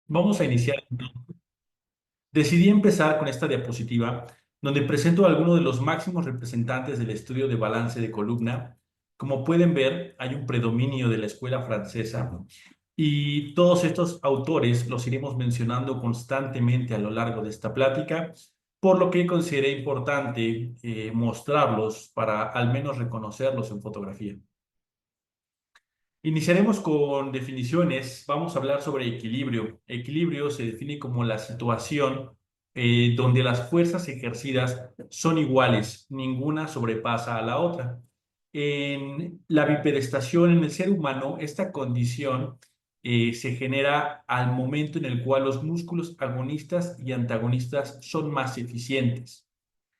Vamos a iniciar. Decidí empezar con esta diapositiva donde presento a algunos de los máximos representantes del estudio de balance de columna. Como pueden ver, hay un predominio de la escuela francesa y todos estos autores los iremos mencionando constantemente a lo largo de esta plática, por lo que consideré importante mostrarlos para al menos reconocerlos en fotografía. Iniciaremos con definiciones. Vamos a hablar sobre equilibrio. Equilibrio se define como la situación donde las fuerzas ejercidas son iguales, ninguna sobrepasa a la otra. En la bipedestación en el ser humano, esta condición se genera al momento en el cual los músculos agonistas y antagonistas son más eficientes.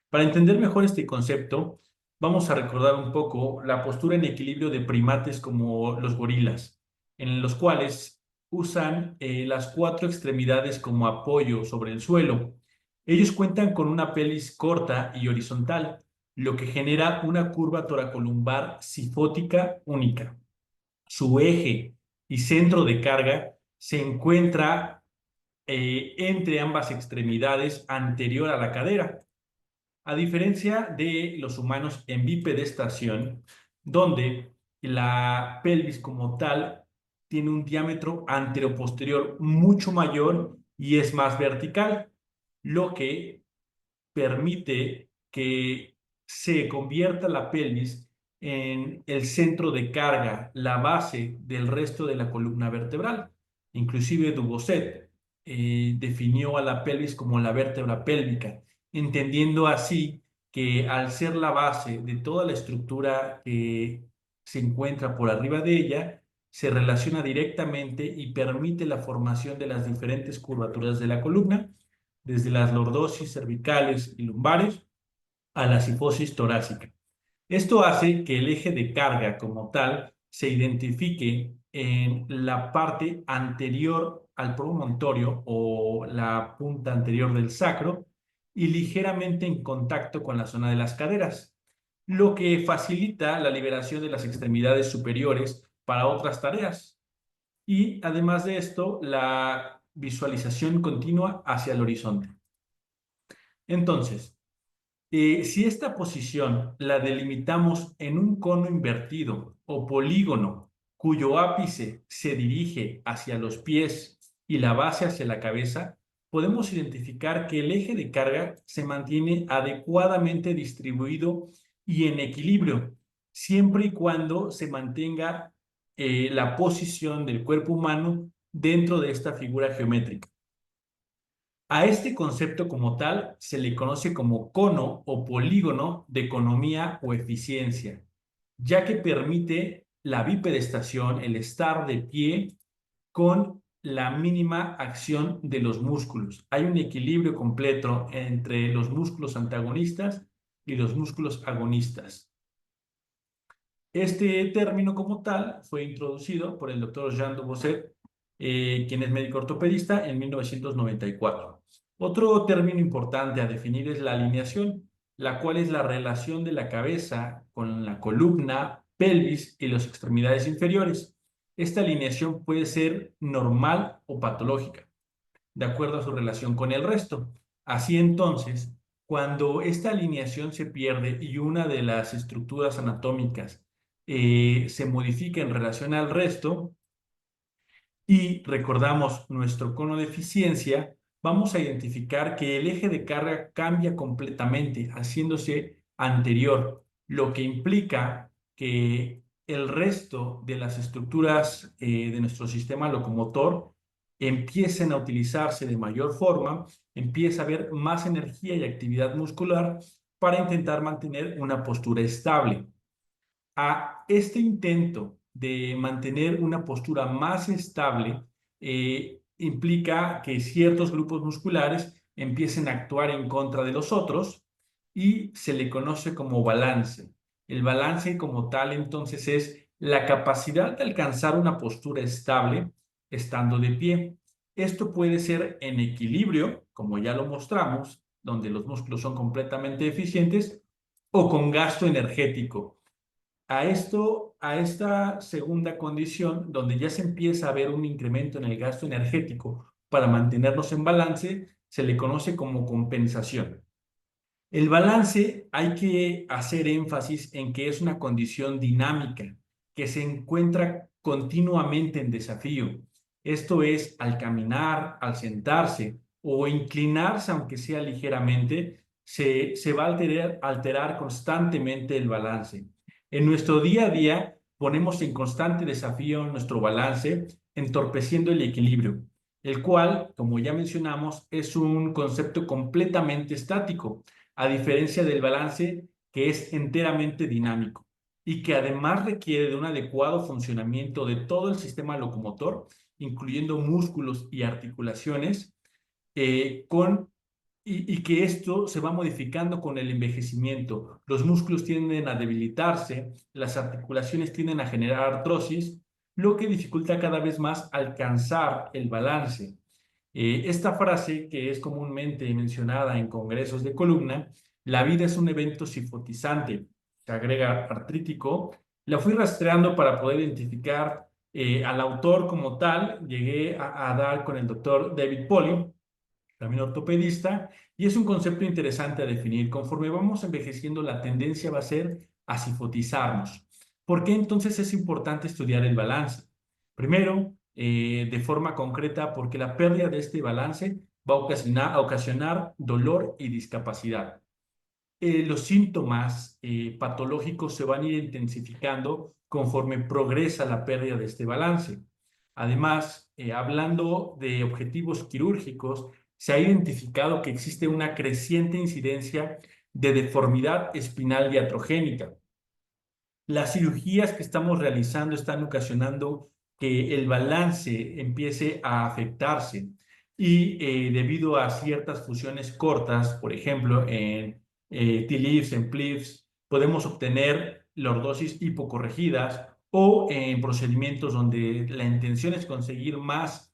Para entender mejor este concepto, vamos a recordar un poco la postura en equilibrio de primates como los gorilas, en los cuales usan las cuatro extremidades como apoyo sobre el suelo. Ellos cuentan con una pelvis corta y horizontal, lo que genera una curva toracolumbar sifótica única. Su eje y centro de carga se encuentra entre ambas extremidades anterior a la cadera, a diferencia de los humanos en bipedestación, donde la pelvis como tal tiene un diámetro anteroposterior mucho mayor y es más vertical, lo que permite que se convierta la pelvis en el centro de carga, la base del resto de la columna vertebral. Inclusive Dubocet definió a la pelvis como la vértebra pélvica, entendiendo así que al ser la base de toda la estructura que se encuentra por arriba de ella, se relaciona directamente y permite la formación de las diferentes curvaturas de la columna, desde las lordosis cervicales y lumbares a la cifosis torácica. Esto hace que el eje de carga como tal se identifique en la parte anterior al promontorio o la punta anterior del sacro y ligeramente en contacto con la zona de las caderas, lo que facilita la liberación de las extremidades superiores para otras tareas. Y además de esto, la visualización continua hacia el horizonte. Entonces, si esta posición la delimitamos en un cono invertido o polígono cuyo ápice se dirige hacia los pies y la base hacia la cabeza, podemos identificar que el eje de carga se mantiene adecuadamente distribuido y en equilibrio, siempre y cuando se mantenga la posición del cuerpo humano dentro de esta figura geométrica. A este concepto como tal se le conoce como cono o polígono de economía o eficiencia, ya que permite la bipedestación, el estar de pie con la mínima acción de los músculos. Hay un equilibrio completo entre los músculos antagonistas y los músculos agonistas. Este término como tal fue introducido por el doctor Jean Dubosset, quien es médico ortopedista, en 1994. Otro término importante a definir es la alineación, la cual es la relación de la cabeza con la columna, pelvis y las extremidades inferiores. Esta alineación puede ser normal o patológica, de acuerdo a su relación con el resto. Así entonces, cuando esta alineación se pierde y una de las estructuras anatómicas se modifica en relación al resto y recordamos nuestro cono de eficiencia, vamos a identificar que el eje de carga cambia completamente, haciéndose anterior, lo que implica que el resto de las estructuras de nuestro sistema locomotor empiecen a utilizarse de mayor forma, empieza a haber más energía y actividad muscular para intentar mantener una postura estable. A este intento de mantener una postura más estable implica que ciertos grupos musculares empiecen a actuar en contra de los otros y se le conoce como balance. El balance como tal entonces es la capacidad de alcanzar una postura estable estando de pie. Esto puede ser en equilibrio, como ya lo mostramos, donde los músculos son completamente eficientes, o con gasto energético. A esta segunda condición, donde ya se empieza a ver un incremento en el gasto energético para mantenernos en balance, se le conoce como compensación. El balance hay que hacer énfasis en que es una condición dinámica que se encuentra continuamente en desafío. Esto es, al caminar, al sentarse o inclinarse, aunque sea ligeramente, se va a alterar constantemente el balance. En nuestro día a día ponemos en constante desafío nuestro balance, entorpeciendo el equilibrio, el cual, como ya mencionamos, es un concepto completamente estático, a diferencia del balance que es enteramente dinámico y que además requiere de un adecuado funcionamiento de todo el sistema locomotor, incluyendo músculos y articulaciones, con y que esto se va modificando con el envejecimiento. Los músculos tienden a debilitarse, las articulaciones tienden a generar artrosis, lo que dificulta cada vez más alcanzar el balance. Esta frase, que es comúnmente mencionada en congresos de columna, la vida es un evento sifotizante, se agrega artrítico, la fui rastreando para poder identificar al autor como tal. Llegué a dar con el doctor David Polly, también ortopedista, y es un concepto interesante a definir. Conforme vamos envejeciendo, la tendencia va a ser a sifotizarnos. ¿Por qué entonces es importante estudiar el balance? Primero, de forma concreta, porque la pérdida de este balance va a ocasionar dolor y discapacidad. Los síntomas patológicos se van a ir intensificando conforme progresa la pérdida de este balance. Además, hablando de objetivos quirúrgicos, se ha identificado que existe una creciente incidencia de deformidad espinal iatrogénica. Las cirugías que estamos realizando están ocasionando que el balance empiece a afectarse y debido a ciertas fusiones cortas, por ejemplo, en TLIFs, en PLIFs, podemos obtener lordosis hipocorregidas o en procedimientos donde la intención es conseguir más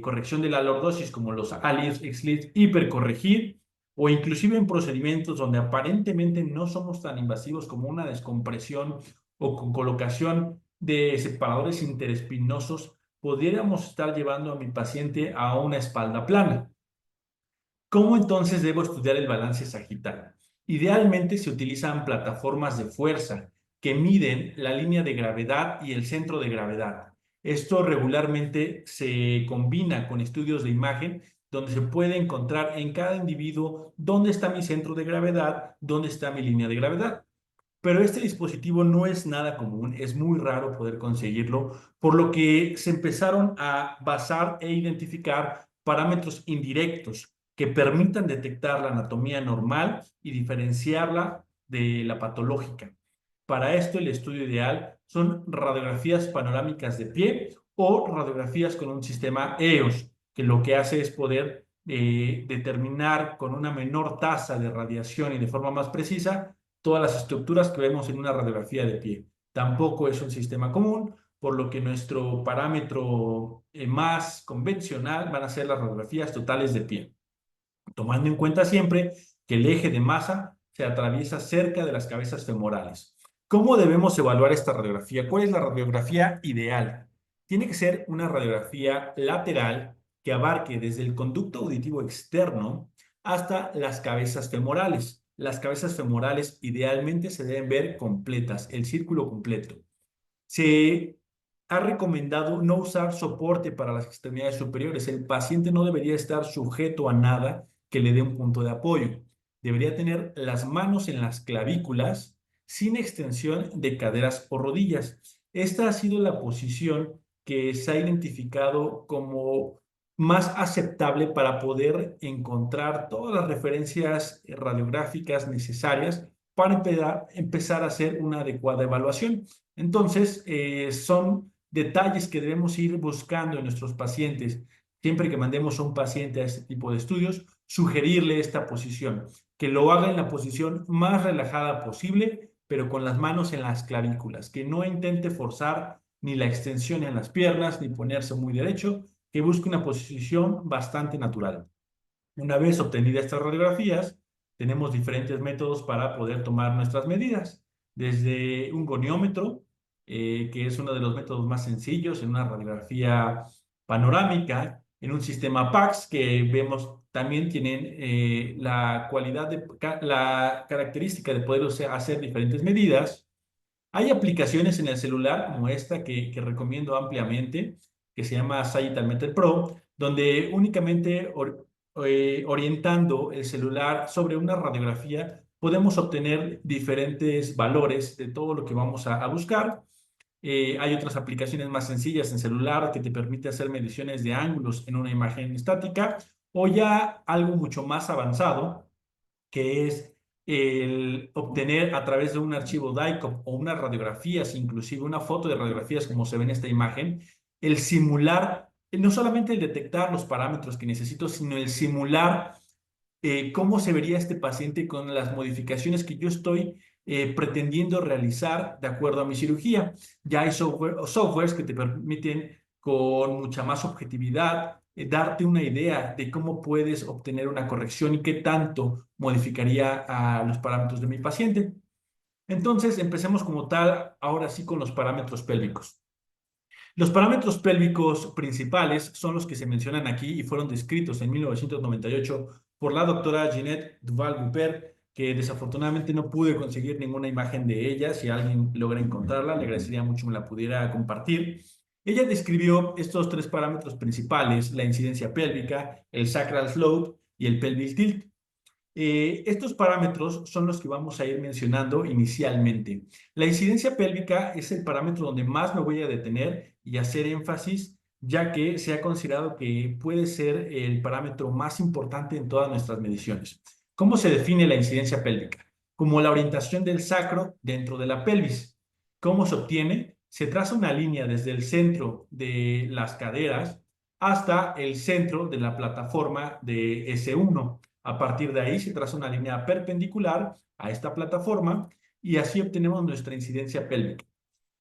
corrección de la lordosis, como los ALIFs, XLIFs, hipercorregir, o inclusive en procedimientos donde aparentemente no somos tan invasivos como una descompresión o con colocación de separadores interespinosos, podríamos estar llevando a mi paciente a una espalda plana. ¿Cómo entonces debo estudiar el balance sagital? Idealmente se utilizan plataformas de fuerza que miden la línea de gravedad y el centro de gravedad. Esto regularmente se combina con estudios de imagen donde se puede encontrar en cada individuo dónde está mi centro de gravedad, dónde está mi línea de gravedad. Pero este dispositivo no es nada común, es muy raro poder conseguirlo, por lo que se empezaron a basar e identificar parámetros indirectos que permitan detectar la anatomía normal y diferenciarla de la patológica. Para esto, el estudio ideal son radiografías panorámicas de pie o radiografías con un sistema EOS, que lo que hace es poder determinar con una menor tasa de radiación y de forma más precisa todas las estructuras que vemos en una radiografía de pie. Tampoco es un sistema común, por lo que nuestro parámetro más convencional van a ser las radiografías totales de pie, tomando en cuenta siempre que el eje de masa se atraviesa cerca de las cabezas femorales. ¿Cómo debemos evaluar esta radiografía? ¿Cuál es la radiografía ideal? Tiene que ser una radiografía lateral que abarque desde el conducto auditivo externo hasta las cabezas femorales. Las cabezas femorales idealmente se deben ver completas, el círculo completo. Se ha recomendado no usar soporte para las extremidades superiores. El paciente no debería estar sujeto a nada que le dé un punto de apoyo. Debería tener las manos en las clavículas sin extensión de caderas o rodillas. Esta ha sido la posición que se ha identificado como más aceptable para poder encontrar todas las referencias radiográficas necesarias para empezar a hacer una adecuada evaluación. Entonces, son detalles que debemos ir buscando en nuestros pacientes. Siempre que mandemos a un paciente a este tipo de estudios, sugerirle esta posición, que lo haga en la posición más relajada posible, pero con las manos en las clavículas, que no intente forzar ni la extensión en las piernas, ni ponerse muy derecho, que busque una posición bastante natural. Una vez obtenidas estas radiografías, tenemos diferentes métodos para poder tomar nuestras medidas, desde un goniómetro, que es uno de los métodos más sencillos en una radiografía panorámica, en un sistema PACS que vemos también tienen la cualidad la característica de poder hacer diferentes medidas. Hay aplicaciones en el celular como esta que recomiendo ampliamente, que se llama Sagittal Meter Pro, donde únicamente orientando el celular sobre una radiografía podemos obtener diferentes valores de todo lo que vamos a buscar. Hay otras aplicaciones más sencillas en celular que te permite hacer mediciones de ángulos en una imagen estática o ya algo mucho más avanzado que es el obtener a través de un archivo DICOM o unas radiografías, inclusive una foto de radiografías como se ve en esta imagen, el simular, no solamente el detectar los parámetros que necesito, sino el simular cómo se vería este paciente con las modificaciones que yo estoy pretendiendo realizar de acuerdo a mi cirugía. Ya hay softwares que te permiten con mucha más objetividad darte una idea de cómo puedes obtener una corrección y qué tanto modificaría a los parámetros de mi paciente. Entonces, empecemos como tal, ahora sí con los parámetros pélvicos. Los parámetros pélvicos principales son los que se mencionan aquí y fueron descritos en 1998 por la doctora Jeanette Duval-Guper, que desafortunadamente no pude conseguir ninguna imagen de ella. Si alguien logra encontrarla, le agradecería mucho me la pudiera compartir. Ella describió estos tres parámetros principales: la incidencia pélvica, el sacral slope y el pelvic tilt. Estos parámetros son los que vamos a ir mencionando inicialmente. La incidencia pélvica es el parámetro donde más me voy a detener y hacer énfasis, ya que se ha considerado que puede ser el parámetro más importante en todas nuestras mediciones. ¿Cómo se define la incidencia pélvica? Como la orientación del sacro dentro de la pelvis. ¿Cómo se obtiene? Se traza una línea desde el centro de las caderas hasta el centro de la plataforma de S1. A partir de ahí se traza una línea perpendicular a esta plataforma y así obtenemos nuestra incidencia pélvica.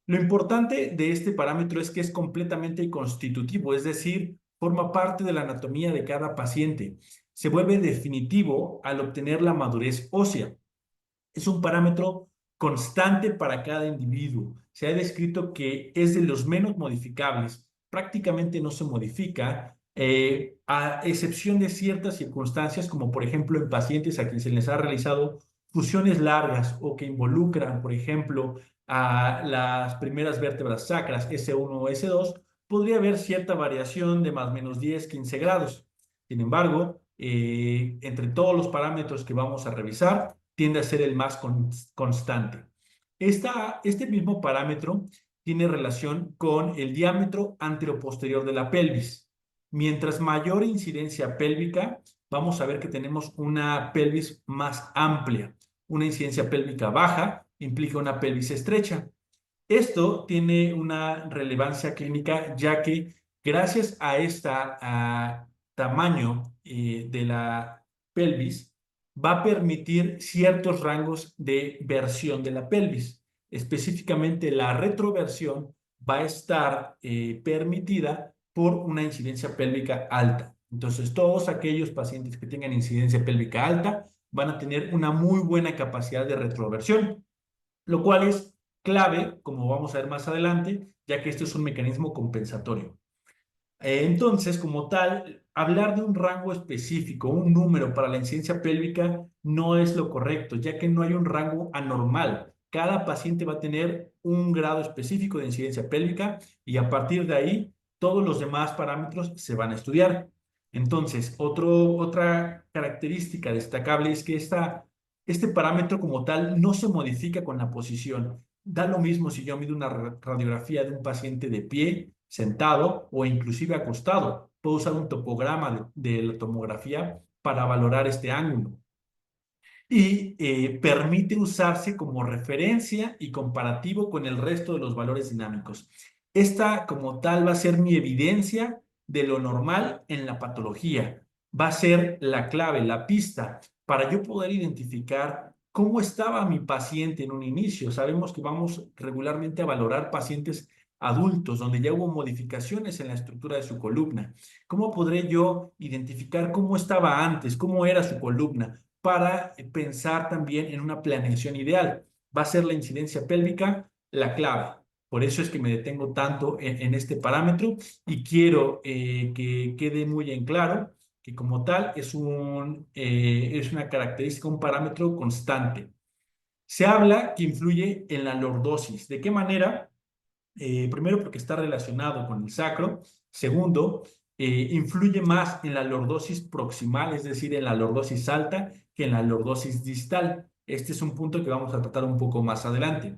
Lo importante de este parámetro es que es completamente constitutivo, es decir, forma parte de la anatomía de cada paciente. Se vuelve definitivo al obtener la madurez ósea. Es un parámetro constante para cada individuo. Se ha descrito que es de los menos modificables, prácticamente no se modifica, a excepción de ciertas circunstancias, como por ejemplo en pacientes a quienes se les ha realizado fusiones largas o que involucran, por ejemplo, a las primeras vértebras sacras, S1 o S2, podría haber cierta variación de más o menos 10, 15 grados. Sin embargo, entre todos los parámetros que vamos a revisar, tiende a ser el más constante. Este mismo parámetro tiene relación con el diámetro anteroposterior de la pelvis. Mientras mayor incidencia pélvica, vamos a ver que tenemos una pelvis más amplia. Una incidencia pélvica baja implica una pelvis estrecha. Esto tiene una relevancia clínica, ya que gracias a este tamaño de la pelvis, va a permitir ciertos rangos de versión de la pelvis. Específicamente, la retroversión va a estar permitida por una incidencia pélvica alta. Entonces, todos aquellos pacientes que tengan incidencia pélvica alta van a tener una muy buena capacidad de retroversión, lo cual es clave, como vamos a ver más adelante, ya que esto es un mecanismo compensatorio. Entonces, como tal, hablar de un rango específico, un número para la incidencia pélvica no es lo correcto, ya que no hay un rango anormal. Cada paciente va a tener un grado específico de incidencia pélvica y a partir de ahí todos los demás parámetros se van a estudiar. Entonces, otra característica destacable es que este parámetro como tal no se modifica con la posición. Da lo mismo si yo mido una radiografía de un paciente de pie, sentado o inclusive acostado. Puedo usar un topograma de la tomografía para valorar este ángulo. Y permite usarse como referencia y comparativo con el resto de los valores dinámicos. Esta como tal va a ser mi evidencia de lo normal en la patología. Va a ser la clave, la pista para yo poder identificar cómo estaba mi paciente en un inicio. Sabemos que vamos regularmente a valorar pacientes adultos donde ya hubo modificaciones en la estructura de su columna. ¿Cómo podré yo identificar cómo estaba antes, cómo era su columna, para pensar también en una planeación ideal? Va a ser la incidencia pélvica la clave. Por eso es que me detengo tanto en este parámetro y quiero que quede muy en claro que como tal es una característica, un parámetro constante. Se habla que influye en la lordosis. ¿De qué manera? Primero, porque está relacionado con el sacro. Segundo, influye más en la lordosis proximal, es decir, en la lordosis alta, que en la lordosis distal. Este es un punto que vamos a tratar un poco más adelante.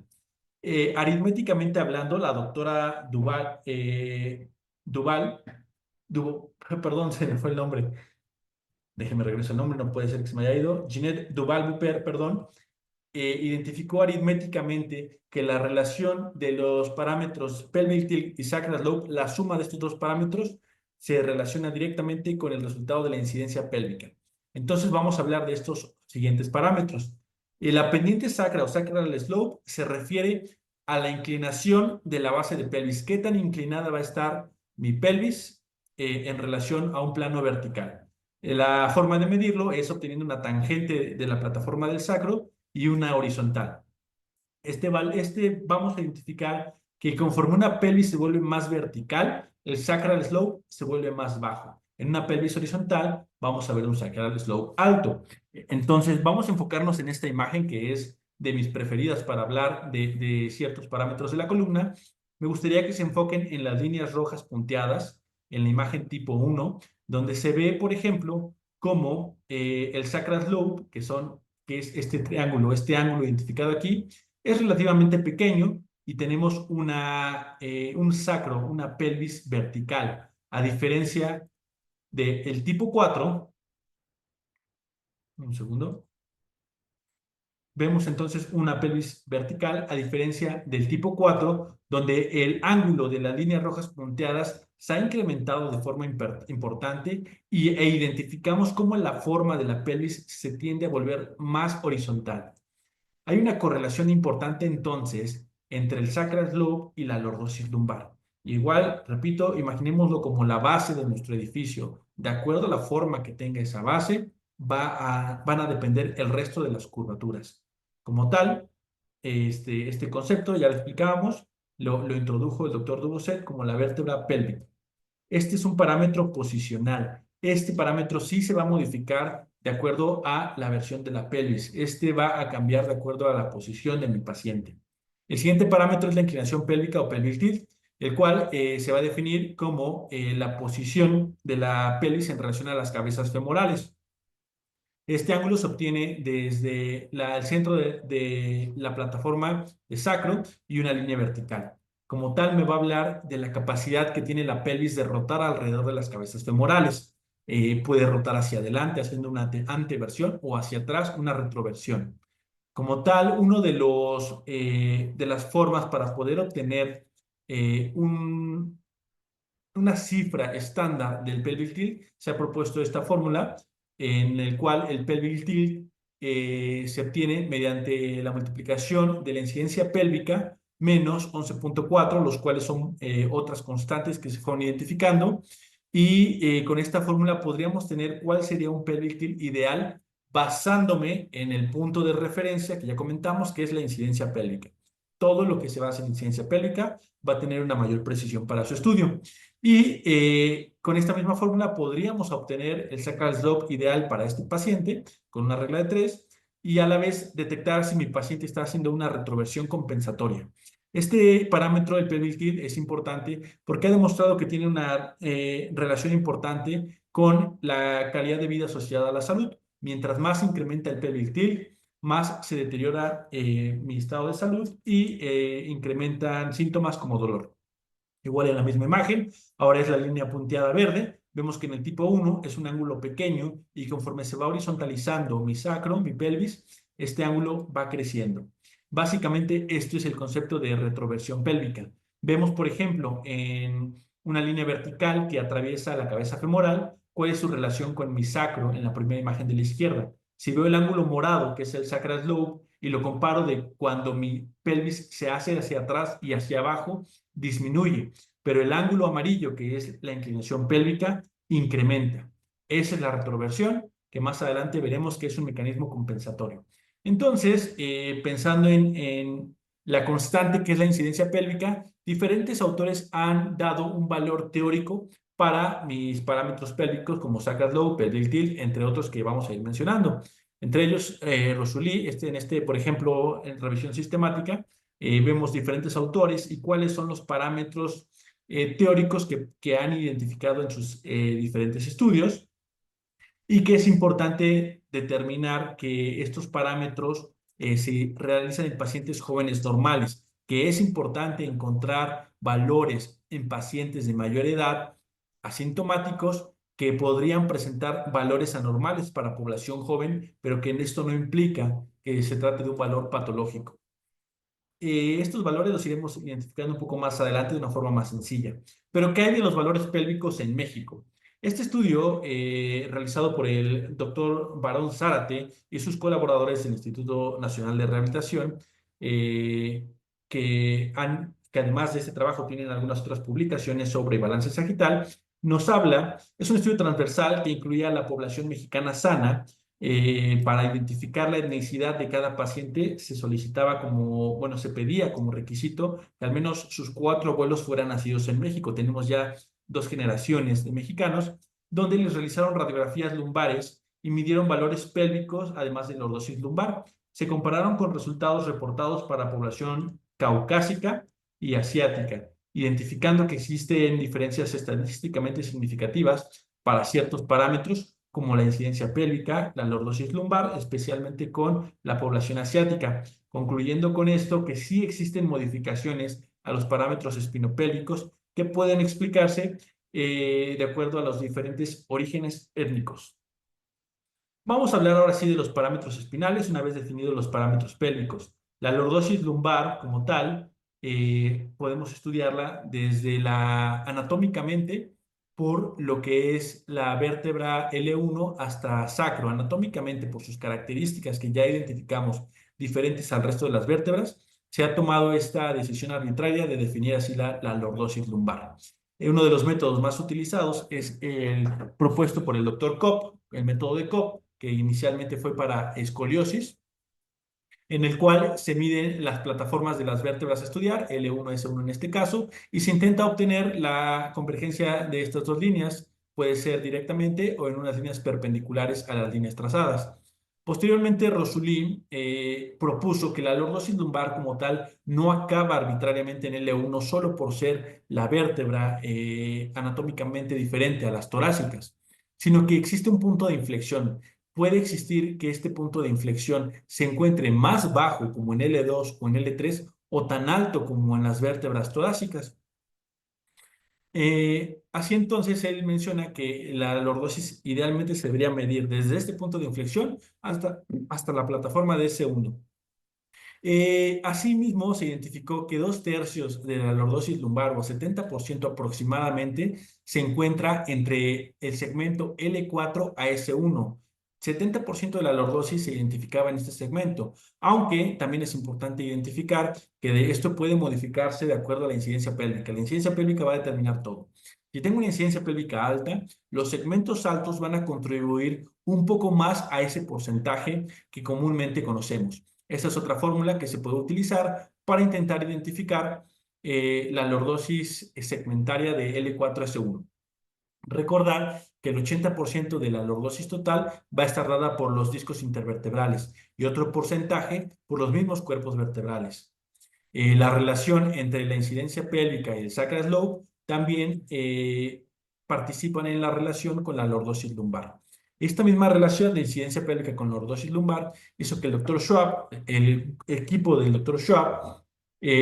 Aritméticamente hablando, la doctora Duval, perdón, se me fue el nombre, déjeme regreso el nombre, no puede ser que se me haya ido, Ginette Duval-Buper, perdón, identificó aritméticamente que la relación de los parámetros pelvic tilt y sacral slope, la suma de estos dos parámetros, se relaciona directamente con el resultado de la incidencia pélvica. Entonces vamos a hablar de estos siguientes parámetros. La pendiente sacra o sacral slope se refiere a la inclinación de la base de pelvis. ¿Qué tan inclinada va a estar mi pelvis en relación a un plano vertical? La forma de medirlo es obteniendo una tangente de la plataforma del sacro y una horizontal. Vamos a identificar que conforme una pelvis se vuelve más vertical, el sacral slope se vuelve más bajo. En una pelvis horizontal vamos a ver un sacral slope alto. Entonces vamos a enfocarnos en esta imagen que es de mis preferidas para hablar de ciertos parámetros de la columna. Me gustaría que se enfoquen en las líneas rojas punteadas en la imagen tipo 1, donde se ve, por ejemplo, cómo el sacral slope, que es este ángulo identificado aquí, es relativamente pequeño y tenemos un sacro, una pelvis vertical. A diferencia del tipo 4, un segundo, vemos entonces una pelvis vertical a diferencia del tipo 4, donde el ángulo de las líneas rojas punteadas se ha incrementado de forma importante e identificamos cómo la forma de la pelvis se tiende a volver más horizontal. Hay una correlación importante entonces entre el sacral slope y la lordosis lumbar. Igual, repito, imaginémoslo como la base de nuestro edificio. De acuerdo a la forma que tenga esa base, van a depender el resto de las curvaturas. Como tal, este concepto ya lo explicábamos, lo introdujo el doctor Dubocet como la vértebra pélvica. Este es un parámetro posicional. Este parámetro sí se va a modificar de acuerdo a la versión de la pelvis. Este va a cambiar de acuerdo a la posición de mi paciente. El siguiente parámetro es la inclinación pélvica o pelvic tilt, el cual se va a definir como la posición de la pelvis en relación a las cabezas femorales. Este ángulo se obtiene desde el centro de la plataforma de sacro y una línea vertical. Como tal, me va a hablar de la capacidad que tiene la pelvis de rotar alrededor de las cabezas femorales. Puede rotar hacia adelante haciendo una anteversión o hacia atrás una retroversión. Como tal, uno de las formas para poder obtener una cifra estándar del pelvic tilt, se ha propuesto esta fórmula en el cual el pelvic tilt se obtiene mediante la multiplicación de la incidencia pélvica menos 11.4, los cuales son otras constantes que se fueron identificando. Y con esta fórmula podríamos tener cuál sería un pelvic tilt ideal basándome en el punto de referencia que ya comentamos, que es la incidencia pélvica. Todo lo que se basa en incidencia pélvica va a tener una mayor precisión para su estudio. Y con esta misma fórmula podríamos obtener el sacral slope ideal para este paciente con una regla de 3 y a la vez detectar si mi paciente está haciendo una retroversión compensatoria. Este parámetro del pelvic tilt es importante porque ha demostrado que tiene una relación importante con la calidad de vida asociada a la salud. Mientras más incrementa el pelvic tilt, más se deteriora mi estado de salud y incrementan síntomas como dolor. Igual en la misma imagen, ahora es la línea punteada verde. Vemos que en el tipo 1 es un ángulo pequeño y conforme se va horizontalizando mi sacro, mi pelvis, este ángulo va creciendo. Básicamente, esto es el concepto de retroversión pélvica. Vemos, por ejemplo, en una línea vertical que atraviesa la cabeza femoral, cuál es su relación con mi sacro en la primera imagen de la izquierda. Si veo el ángulo morado, que es el sacral slope, y lo comparo de cuando mi pelvis se hace hacia atrás y hacia abajo, disminuye, pero el ángulo amarillo, que es la inclinación pélvica, incrementa. Esa es la retroversión, que más adelante veremos que es un mecanismo compensatorio. Entonces, pensando en la constante, que es la incidencia pélvica, diferentes autores han dado un valor teórico para mis parámetros pélvicos como sacral lobe, pelvic tilt, entre otros que vamos a ir mencionando. Entre ellos, Rosulí, por ejemplo, en revisión sistemática, vemos diferentes autores y cuáles son los parámetros teóricos que han identificado en sus diferentes estudios, y que es importante determinar que estos parámetros se realizan en pacientes jóvenes normales, que es importante encontrar valores en pacientes de mayor edad asintomáticos que podrían presentar valores anormales para población joven, pero que en esto no implica que se trate de un valor patológico. Estos valores los iremos identificando un poco más adelante de una forma más sencilla. Pero, ¿qué hay de los valores pélvicos en México? Este estudio, realizado por el doctor Barón Zárate y sus colaboradores del Instituto Nacional de Rehabilitación, eh, que además de este trabajo tienen algunas otras publicaciones sobre balance sagital, nos habla, es un estudio transversal que incluía a la población mexicana sana. Para identificar la etnicidad de cada paciente se solicitaba bueno, se pedía como requisito que al menos sus 4 abuelos fueran nacidos en México. Tenemos ya 2 generaciones de mexicanos, donde les realizaron radiografías lumbares y midieron valores pélvicos, además de lordosis lumbar. Se compararon con resultados reportados para población caucásica y asiática, identificando que existen diferencias estadísticamente significativas para ciertos parámetros, como la incidencia pélvica, la lordosis lumbar, especialmente con la población asiática, concluyendo con esto que sí existen modificaciones a los parámetros espinopélvicos que pueden explicarse de acuerdo a los diferentes orígenes étnicos. Vamos a hablar ahora sí de los parámetros espinales, una vez definidos los parámetros pélvicos. La lordosis lumbar como tal, podemos estudiarla desde anatómicamente, por lo que es la vértebra L1 hasta sacro, anatómicamente por sus características que ya identificamos diferentes al resto de las vértebras. Se ha tomado esta decisión arbitraria de definir así la lordosis lumbar. Uno de los métodos más utilizados es el propuesto por el doctor Kopp, el método de Kopp, que inicialmente fue para escoliosis, en el cual se miden las plataformas de las vértebras a estudiar, L1, S1 en este caso, y se intenta obtener la convergencia de estas dos líneas, puede ser directamente o en unas líneas perpendiculares a las líneas trazadas. Posteriormente, Rosulí propuso que la lordosis lumbar como tal no acaba arbitrariamente en L1 solo por ser la vértebra anatómicamente diferente a las torácicas, sino que existe un punto de inflexión. Puede existir que este punto de inflexión se encuentre más bajo como en L2 o en L3 o tan alto como en las vértebras torácicas. Así entonces él menciona que la lordosis idealmente se debería medir desde este punto de inflexión hasta la plataforma de S1. Asimismo, se identificó que 2/3 de la lordosis lumbar o 70% aproximadamente se encuentra entre el segmento L4 a S1. 70% de la lordosis se identificaba en este segmento, aunque también es importante identificar que esto puede modificarse de acuerdo a la incidencia pélvica. La incidencia pélvica va a determinar todo. Si tengo una incidencia pélvica alta, los segmentos altos van a contribuir un poco más a ese porcentaje que comúnmente conocemos. Esta es otra fórmula que se puede utilizar para intentar identificar la lordosis segmentaria de L4-S1. Recordar que el 80% de la lordosis total va a estar dada por los discos intervertebrales y otro porcentaje por los mismos cuerpos vertebrales. La relación entre la incidencia pélvica y el sacral lobe también participan en la relación con la lordosis lumbar. Esta misma relación de incidencia pélvica con lordosis lumbar hizo que el doctor Schwab, el equipo del doctor Schwab,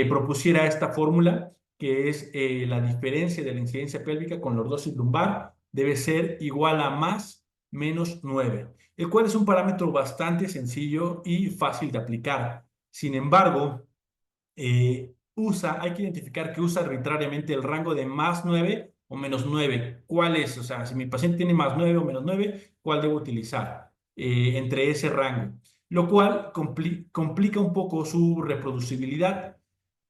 propusiera esta fórmula, que es la diferencia de la incidencia pélvica con lordosis lumbar debe ser igual a más menos 9, el cual es un parámetro bastante sencillo y fácil de aplicar. Sin embargo, hay que identificar que usa arbitrariamente el rango de más 9 o menos 9. ¿Cuál es? O sea, si mi paciente tiene más 9 o menos 9, ¿cuál debo utilizar entre ese rango? Lo cual complica un poco su reproducibilidad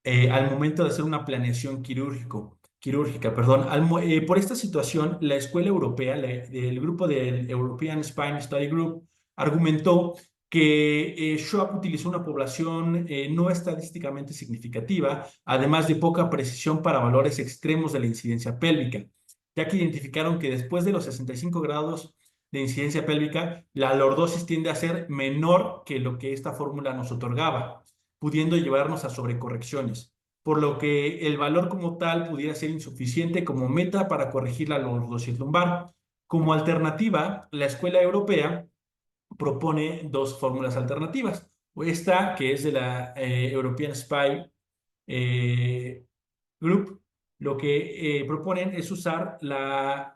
al momento de hacer una planeación quirúrgica. Por esta situación, la escuela europea, el grupo del European Spine Study Group, argumentó que Schwab utilizó una población no estadísticamente significativa, además de poca precisión para valores extremos de la incidencia pélvica, ya que identificaron que después de los 65 grados de incidencia pélvica, la lordosis tiende a ser menor que lo que esta fórmula nos otorgaba, pudiendo llevarnos a sobrecorrecciones, por lo que el valor como tal pudiera ser insuficiente como meta para corregir la lordosis lumbar. Como alternativa, la escuela europea propone dos fórmulas alternativas. Esta, que es de la European Spy eh, Group, lo que proponen es usar la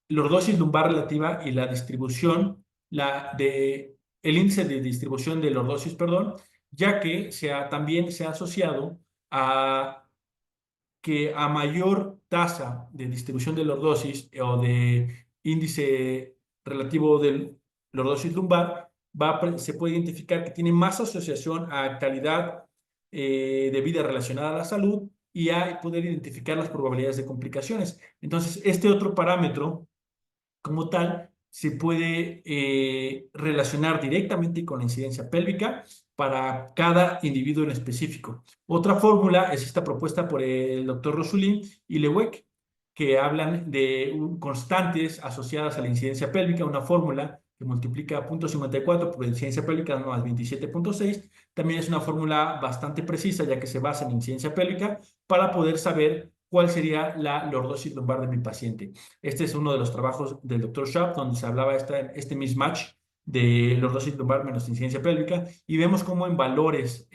lordosis lumbar relativa y la distribución, el índice de distribución de lordosis, perdón, ya que también se ha asociado a que a mayor tasa de distribución de lordosis o de índice relativo de lordosis lumbar, se puede identificar que tiene más asociación a calidad de vida relacionada a la salud y a poder identificar las probabilidades de complicaciones. Entonces, este otro parámetro como tal, se puede relacionar directamente con la incidencia pélvica para cada individuo en específico. Otra fórmula es esta propuesta por el doctor Rosulín y Lewek, que hablan de constantes asociadas a la incidencia pélvica, una fórmula que multiplica 0.54 por incidencia pélvica más 27.6. También es una fórmula bastante precisa, ya que se basa en incidencia pélvica, para poder saber cuál sería la lordosis lumbar de mi paciente. Este es uno de los trabajos del doctor Sharp, donde se hablaba este mismatch de lordosis lumbar menos incidencia pélvica, y vemos cómo en valores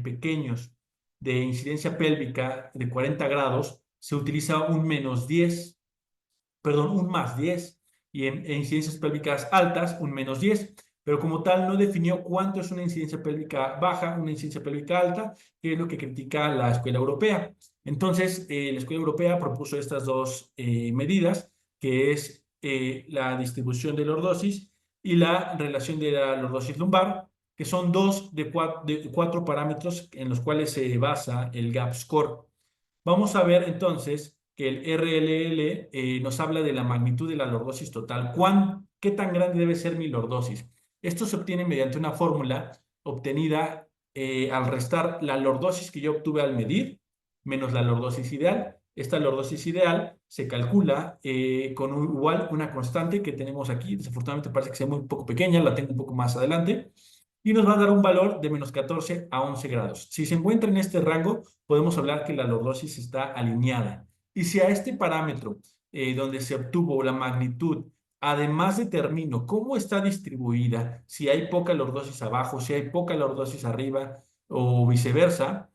pequeños de incidencia pélvica de 40 grados se utiliza un -10, perdón, un +10, y en incidencias pélvicas altas un -10, pero como tal no definió cuánto es una incidencia pélvica baja, una incidencia pélvica alta, que es lo que critica la escuela europea. Entonces, la escuela europea propuso estas dos medidas, que es la distribución de lordosis y la relación de la lordosis lumbar, que son dos de cuatro parámetros en los cuales se basa el GAP score. Vamos a ver entonces que el RLL nos habla de la magnitud de la lordosis total. ¿Qué tan grande debe ser mi lordosis? Esto se obtiene mediante una fórmula obtenida al restar la lordosis que yo obtuve al medir menos la lordosis ideal. Esta lordosis ideal se calcula con igual una constante que tenemos aquí. Desafortunadamente parece que sea muy poco pequeña, la tengo un poco más adelante. Y nos va a dar un valor de -14 a 11 grados. Si se encuentra en este rango, podemos hablar que la lordosis está alineada. Y si a este parámetro, donde se obtuvo la magnitud, además determino cómo está distribuida, si hay poca lordosis abajo, si hay poca lordosis arriba o viceversa,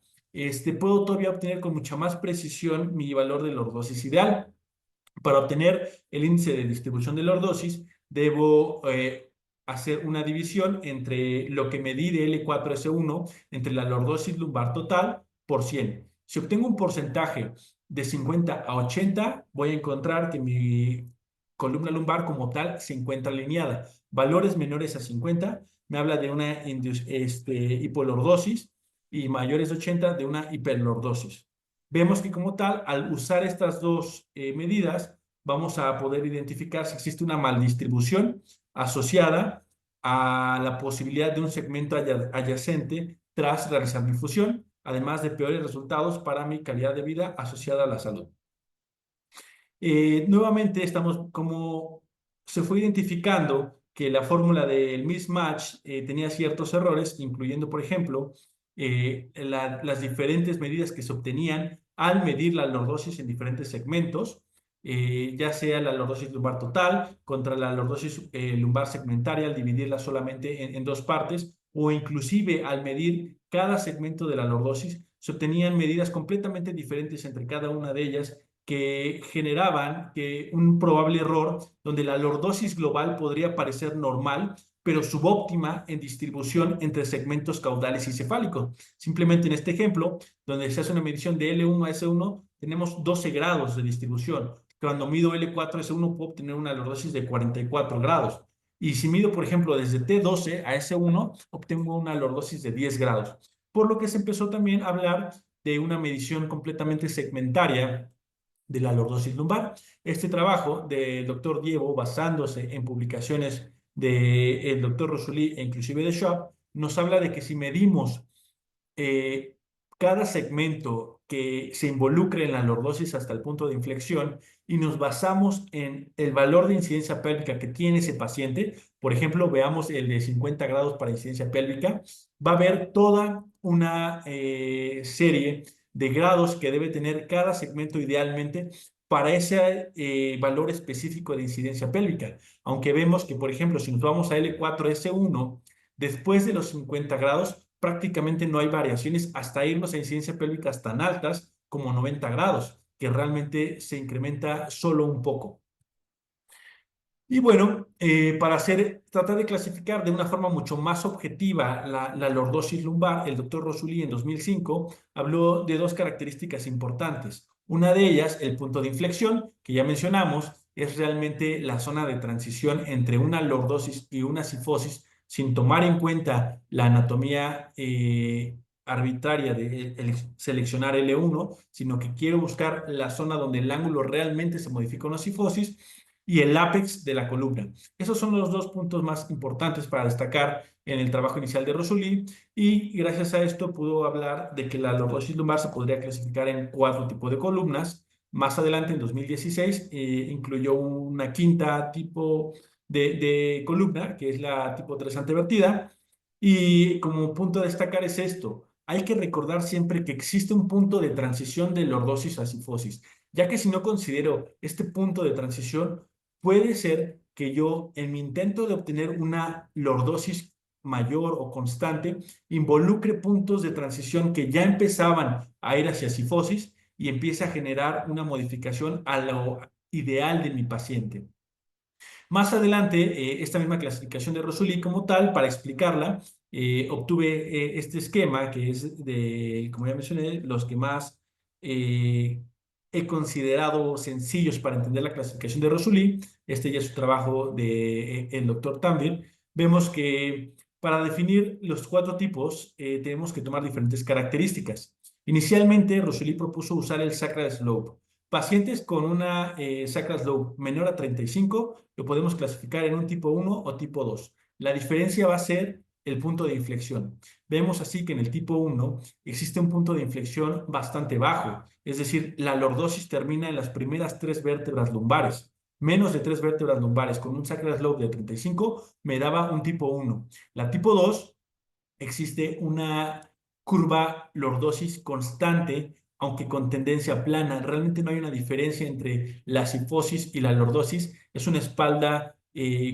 puedo todavía obtener con mucha más precisión mi valor de lordosis ideal. Para obtener el índice de distribución de lordosis, debo hacer una división entre lo que medí de L4S1 entre la lordosis lumbar total por 100. Si obtengo un porcentaje de 50 a 80, voy a encontrar que mi columna lumbar como tal se encuentra alineada. Valores menores a 50 me habla de una hipolordosis, y mayores de 80 de una hiperlordosis. Vemos que como tal, al usar estas dos medidas, vamos a poder identificar si existe una maldistribución asociada a la posibilidad de un segmento adyacente tras realizar mi fusión, además de peores resultados para mi calidad de vida asociada a la salud. Nuevamente estamos como se fue identificando que la fórmula del mismatch tenía ciertos errores, incluyendo, por ejemplo, las diferentes medidas que se obtenían al medir la lordosis en diferentes segmentos, ya sea la lordosis lumbar total contra la lordosis lumbar segmentaria al dividirla solamente en dos partes, o inclusive al medir cada segmento de la lordosis, se obtenían medidas completamente diferentes entre cada una de ellas, que generaban un probable error donde la lordosis global podría parecer normal, pero subóptima en distribución entre segmentos caudales y cefálicos. Simplemente en este ejemplo, donde se hace una medición de L1 a S1, tenemos 12 grados de distribución. Cuando mido L4 a S1 puedo obtener una lordosis de 44 grados. Y si mido, por ejemplo, desde T12 a S1, obtengo una lordosis de 10 grados. Por lo que se empezó también a hablar de una medición completamente segmentaria de la lordosis lumbar. Este trabajo del doctor Diego, basándose en publicaciones del doctor Rossouly e inclusive de Schwab, nos habla de que si medimos eh, cada segmento que se involucre en la lordosis hasta el punto de inflexión y nos basamos en el valor de incidencia pélvica que tiene ese paciente, por ejemplo, veamos el de 50 grados para incidencia pélvica, va a haber toda una serie de grados que debe tener cada segmento idealmente para ese valor específico de incidencia pélvica. Aunque vemos que, por ejemplo, si nos vamos a L4S1, después de los 50 grados, prácticamente no hay variaciones hasta irnos a incidencia pélvicas tan altas como 90 grados, que realmente se incrementa solo un poco. Y bueno, para tratar de clasificar de una forma mucho más objetiva la lordosis lumbar, el doctor Rossouly en 2005 habló de dos características importantes. Una de ellas, el punto de inflexión, que ya mencionamos, es realmente la zona de transición entre una lordosis y una cifosis, sin tomar en cuenta la anatomía arbitraria de seleccionar L1, sino que quiero buscar la zona donde el ángulo realmente se modifica una cifosis y el ápex de la columna. Esos son los dos puntos más importantes para destacar en el trabajo inicial de Rossouly, y gracias a esto pudo hablar de que la lordosis lumbar se podría clasificar en 4 tipos de columnas. Más adelante, en 2016, incluyó una quinta tipo de columna, que es la tipo 3 antevertida, y como punto a destacar es esto. Hay que recordar siempre que existe un punto de transición de lordosis a cifosis, ya que si no considero este punto de transición, puede ser que yo, en mi intento de obtener una lordosis mayor o constante, involucre puntos de transición que ya empezaban a ir hacia cifosis y empiece a generar una modificación a lo ideal de mi paciente. Más adelante, esta misma clasificación de Rossouly como tal, para explicarla, obtuve este esquema que es de, como ya mencioné, los que más he considerado sencillos para entender la clasificación de Rossouly. Este ya es su trabajo de el doctor También. Vemos que para definir los 4 tipos tenemos que tomar diferentes características. Inicialmente, Rossouly propuso usar el sacral slope. Pacientes con una sacral slope menor a 35 lo podemos clasificar en un tipo 1 o tipo 2. La diferencia va a ser el punto de inflexión. Vemos así que en el tipo 1 existe un punto de inflexión bastante bajo, es decir, la lordosis termina en las primeras 3 vértebras lumbares. Menos de 3 vértebras lumbares con un sacral slope de 35 me daba un tipo 1. La tipo 2 existe una curva lordosis constante, aunque con tendencia plana. Realmente no hay una diferencia entre la cifosis y la lordosis. Es una espalda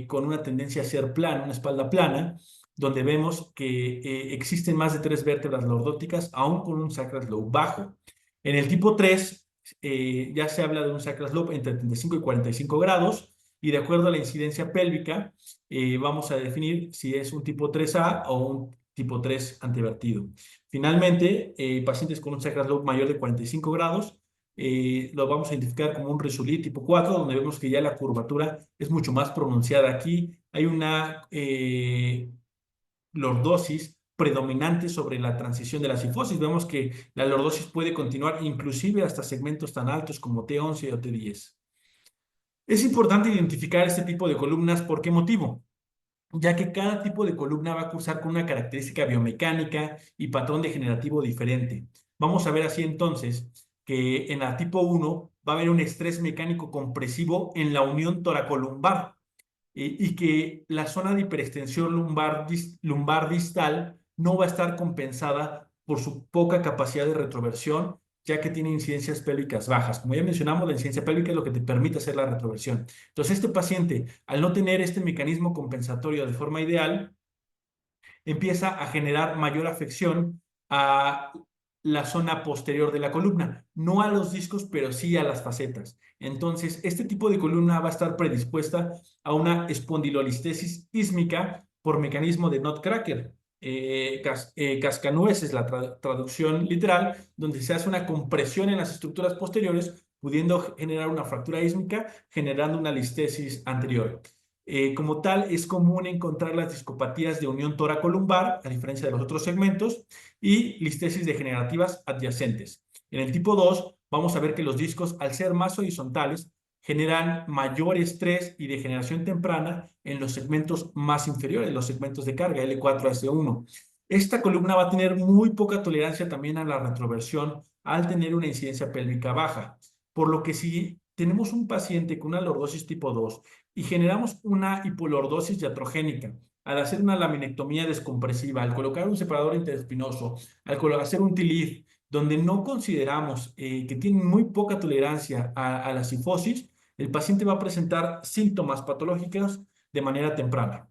con una tendencia a ser plana, una espalda plana, donde vemos que existen más de 3 vértebras lordóticas, aún con un sacral slope bajo. En el tipo 3, ya se habla de un sacral slope entre 35 y 45 grados, y de acuerdo a la incidencia pélvica, vamos a definir si es un tipo 3A o un tipo 3 antevertido. Finalmente, pacientes con un sacral slope mayor de 45 grados, lo vamos a identificar como un Rossouly tipo 4, donde vemos que ya la curvatura es mucho más pronunciada. Aquí hay una lordosis predominante sobre la transición de la cifosis. Vemos que la lordosis puede continuar inclusive hasta segmentos tan altos como T11 o T10. Es importante identificar este tipo de columnas. ¿Por qué motivo? Ya que cada tipo de columna va a cursar con una característica biomecánica y patrón degenerativo diferente. Vamos a ver así entonces que en la tipo 1 va a haber un estrés mecánico compresivo en la unión toracolumbar, y que la zona de hiperextensión lumbar distal no va a estar compensada por su poca capacidad de retroversión, ya que tiene incidencias pélvicas bajas. Como ya mencionamos, la incidencia pélvica es lo que te permite hacer la retroversión. Entonces, este paciente, al no tener este mecanismo compensatorio de forma ideal, empieza a generar mayor afección a la zona posterior de la columna, no a los discos, pero sí a las facetas. Entonces, este tipo de columna va a estar predispuesta a una espondilolistesis ísmica por mecanismo de Nutcracker. Cascanueces, la traducción literal, donde se hace una compresión en las estructuras posteriores, pudiendo generar una fractura ísmica, generando una listesis anterior. Como tal, es común encontrar las discopatías de unión toracolumbar, a diferencia de los otros segmentos, y listesis degenerativas adyacentes. En el tipo 2, vamos a ver que los discos, al ser más horizontales, generan mayor estrés y degeneración temprana en los segmentos más inferiores, los segmentos de carga L4-S1. Esta columna va a tener muy poca tolerancia también a la retroversión al tener una incidencia pélvica baja, por lo que si tenemos un paciente con una lordosis tipo 2 y generamos una hipolordosis iatrogénica, al hacer una laminectomía descompresiva, al colocar un separador interespinoso, al hacer un TILIF, donde no consideramos que tienen muy poca tolerancia a la cifosis, el paciente va a presentar síntomas patológicos de manera temprana.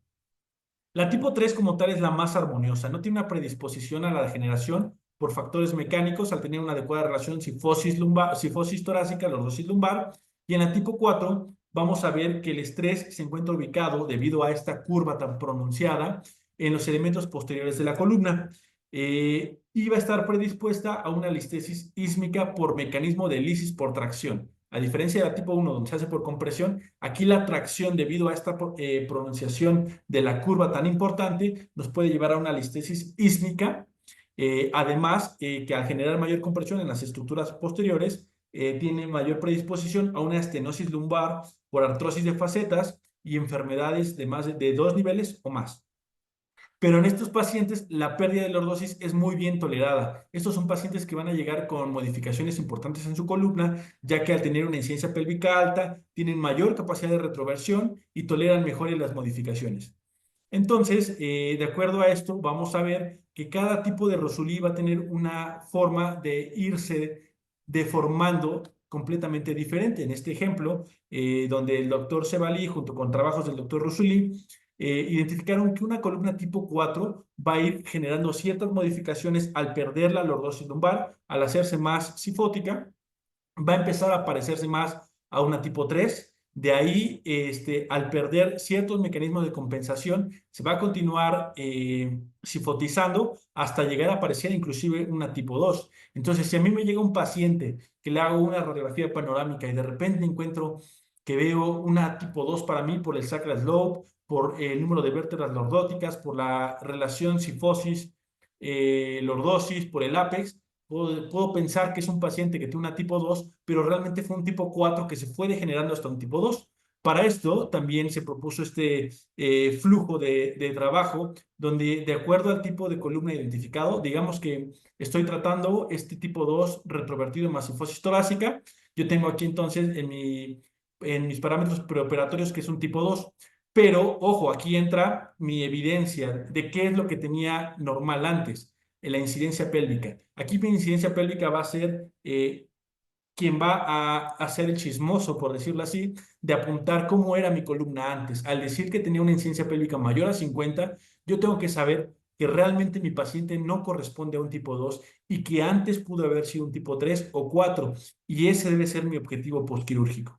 La tipo 3 como tal es la más armoniosa, no tiene una predisposición a la degeneración por factores mecánicos al tener una adecuada relación cifosis, lumbar, cifosis torácica, lordosis lumbar, y en la tipo 4 vamos a ver que el estrés se encuentra ubicado debido a esta curva tan pronunciada en los elementos posteriores de la columna y va a estar predispuesta a una listesis ísmica por mecanismo de lisis por tracción. A diferencia de la tipo 1, donde se hace por compresión, aquí la tracción, debido a esta pronunciación de la curva tan importante, nos puede llevar a una listesis ísmica. Además, que al generar mayor compresión en las estructuras posteriores, tiene mayor predisposición a una estenosis lumbar por artrosis de facetas y enfermedades de más de 2 niveles o más. Pero en estos pacientes la pérdida de lordosis es muy bien tolerada. Estos son pacientes que van a llegar con modificaciones importantes en su columna, ya que al tener una incidencia pélvica alta, tienen mayor capacidad de retroversión y toleran mejor las modificaciones. Entonces, de acuerdo a esto, vamos a ver que cada tipo de Rosulí va a tener una forma de irse deformando completamente diferente. En este ejemplo, donde el doctor Cebalí, junto con trabajos del doctor Rosulí, identificaron que una columna tipo 4 va a ir generando ciertas modificaciones al perder la lordosis lumbar, al hacerse más sifótica, va a empezar a parecerse más a una tipo 3. De ahí, al perder ciertos mecanismos de compensación, se va a continuar sifotizando hasta llegar a parecer inclusive una tipo 2. Entonces, si a mí me llega un paciente que le hago una radiografía panorámica y de repente encuentro que veo una tipo 2 para mí por el sacral slope, por el número de vértebras lordóticas, por la relación sifosis, lordosis, por el apex, puedo pensar que es un paciente que tiene una tipo 2, pero realmente fue un tipo 4 que se fue degenerando hasta un tipo 2. Para esto también se propuso este flujo de trabajo, donde de acuerdo al tipo de columna identificado, digamos que estoy tratando este tipo 2 retrovertido más sifosis torácica. Yo tengo aquí entonces en mis parámetros preoperatorios que es un tipo 2. Pero, ojo, aquí entra mi evidencia de qué es lo que tenía normal antes, en la incidencia pélvica. Aquí mi incidencia pélvica va a ser quien va a hacer el chismoso, por decirlo así, de apuntar cómo era mi columna antes. Al decir que tenía una incidencia pélvica mayor a 50, yo tengo que saber que realmente mi paciente no corresponde a un tipo 2 y que antes pudo haber sido un tipo 3 o 4. Y ese debe ser mi objetivo postquirúrgico.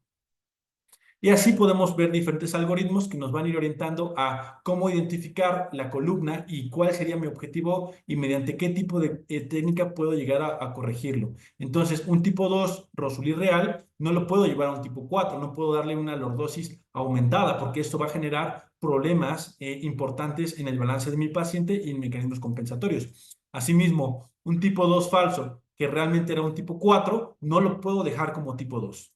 Y así podemos ver diferentes algoritmos que nos van a ir orientando a cómo identificar la columna y cuál sería mi objetivo y mediante qué tipo de técnica puedo llegar a corregirlo. Entonces, un tipo 2 Rosulí real no lo puedo llevar a un tipo 4, no puedo darle una lordosis aumentada porque esto va a generar problemas importantes en el balance de mi paciente y en mecanismos compensatorios. Asimismo, un tipo 2 falso que realmente era un tipo 4, no lo puedo dejar como tipo 2.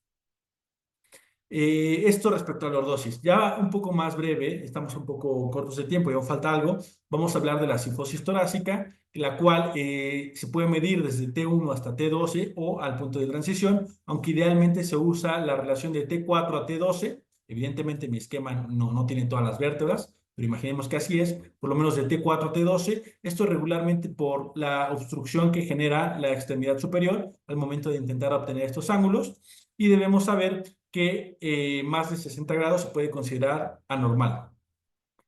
Esto respecto a la lordosis. Ya un poco más breve, estamos un poco cortos de tiempo y aún falta algo, vamos a hablar de la cifosis torácica, la cual se puede medir desde T1 hasta T12 o al punto de transición, aunque idealmente se usa la relación de T4 a T12. Evidentemente mi esquema no tiene todas las vértebras, pero imaginemos que así es, por lo menos de T4 a T12. Esto regularmente por la obstrucción que genera la extremidad superior al momento de intentar obtener estos ángulos. Y debemos saber que más de 60 grados se puede considerar anormal.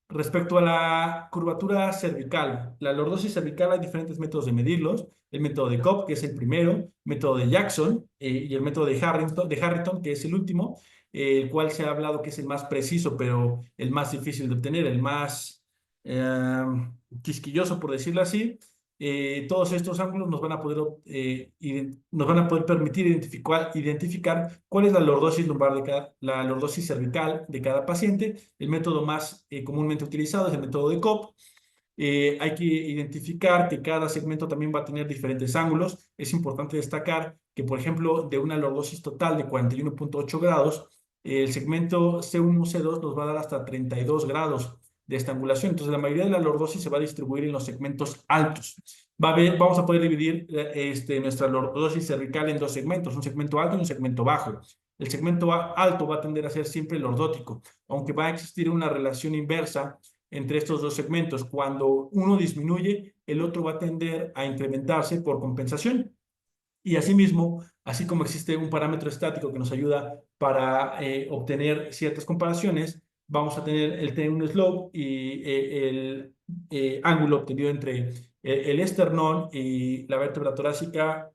Respecto a la curvatura cervical, la lordosis cervical hay diferentes métodos de medirlos. El método de Cobb, que es el primero, método de Jackson y el método de Harrington, que es el último, el cual se ha hablado que es el más preciso, pero el más difícil de obtener, el más eh, quisquilloso, por decirlo así. Todos estos ángulos nos van a poder permitir identificar cuál es la lordosis lumbar la lordosis cervical de cada paciente. El método más comúnmente utilizado es el método de Cobb. Hay que identificar que cada segmento también va a tener diferentes ángulos. Es importante destacar que, por ejemplo, de una lordosis total de 41.8 grados, el segmento C1, C2 nos va a dar hasta 32 grados de esta angulación. Entonces, la mayoría de la lordosis se va a distribuir en los segmentos altos. Vamos a poder dividir nuestra lordosis cervical en dos segmentos, un segmento alto y un segmento bajo. El segmento alto va a tender a ser siempre lordótico, aunque va a existir una relación inversa entre estos dos segmentos. Cuando uno disminuye, el otro va a tender a incrementarse por compensación. Y asimismo, así como existe un parámetro estático que nos ayuda para obtener ciertas comparaciones, vamos a tener el T un slope y el ángulo obtenido entre el esternón y la vértebra torácica,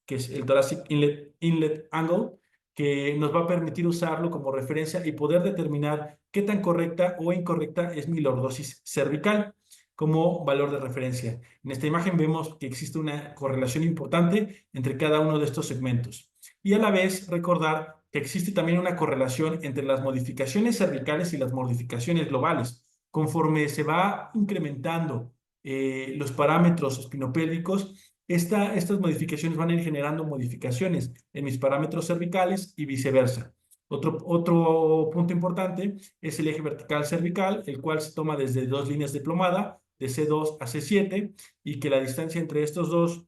que es el thoracic inlet angle, que nos va a permitir usarlo como referencia y poder determinar qué tan correcta o incorrecta es mi lordosis cervical como valor de referencia. En esta imagen vemos que existe una correlación importante entre cada uno de estos segmentos. Y a la vez recordar que existe también una correlación entre las modificaciones cervicales y las modificaciones globales. Conforme se va incrementando los parámetros espinopélvicos, estas modificaciones van a ir generando modificaciones en mis parámetros cervicales y viceversa. Otro punto importante es el eje vertical cervical, el cual se toma desde dos líneas de plomada, de C2 a C7, y que la distancia entre estos dos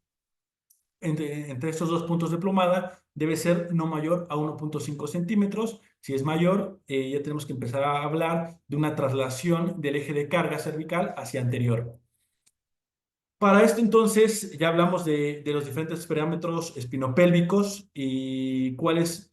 puntos de plomada debe ser no mayor a 1.5 centímetros. Si es mayor, ya tenemos que empezar a hablar de una traslación del eje de carga cervical hacia anterior. Para esto, entonces, ya hablamos de los diferentes parámetros espinopélvicos y cuáles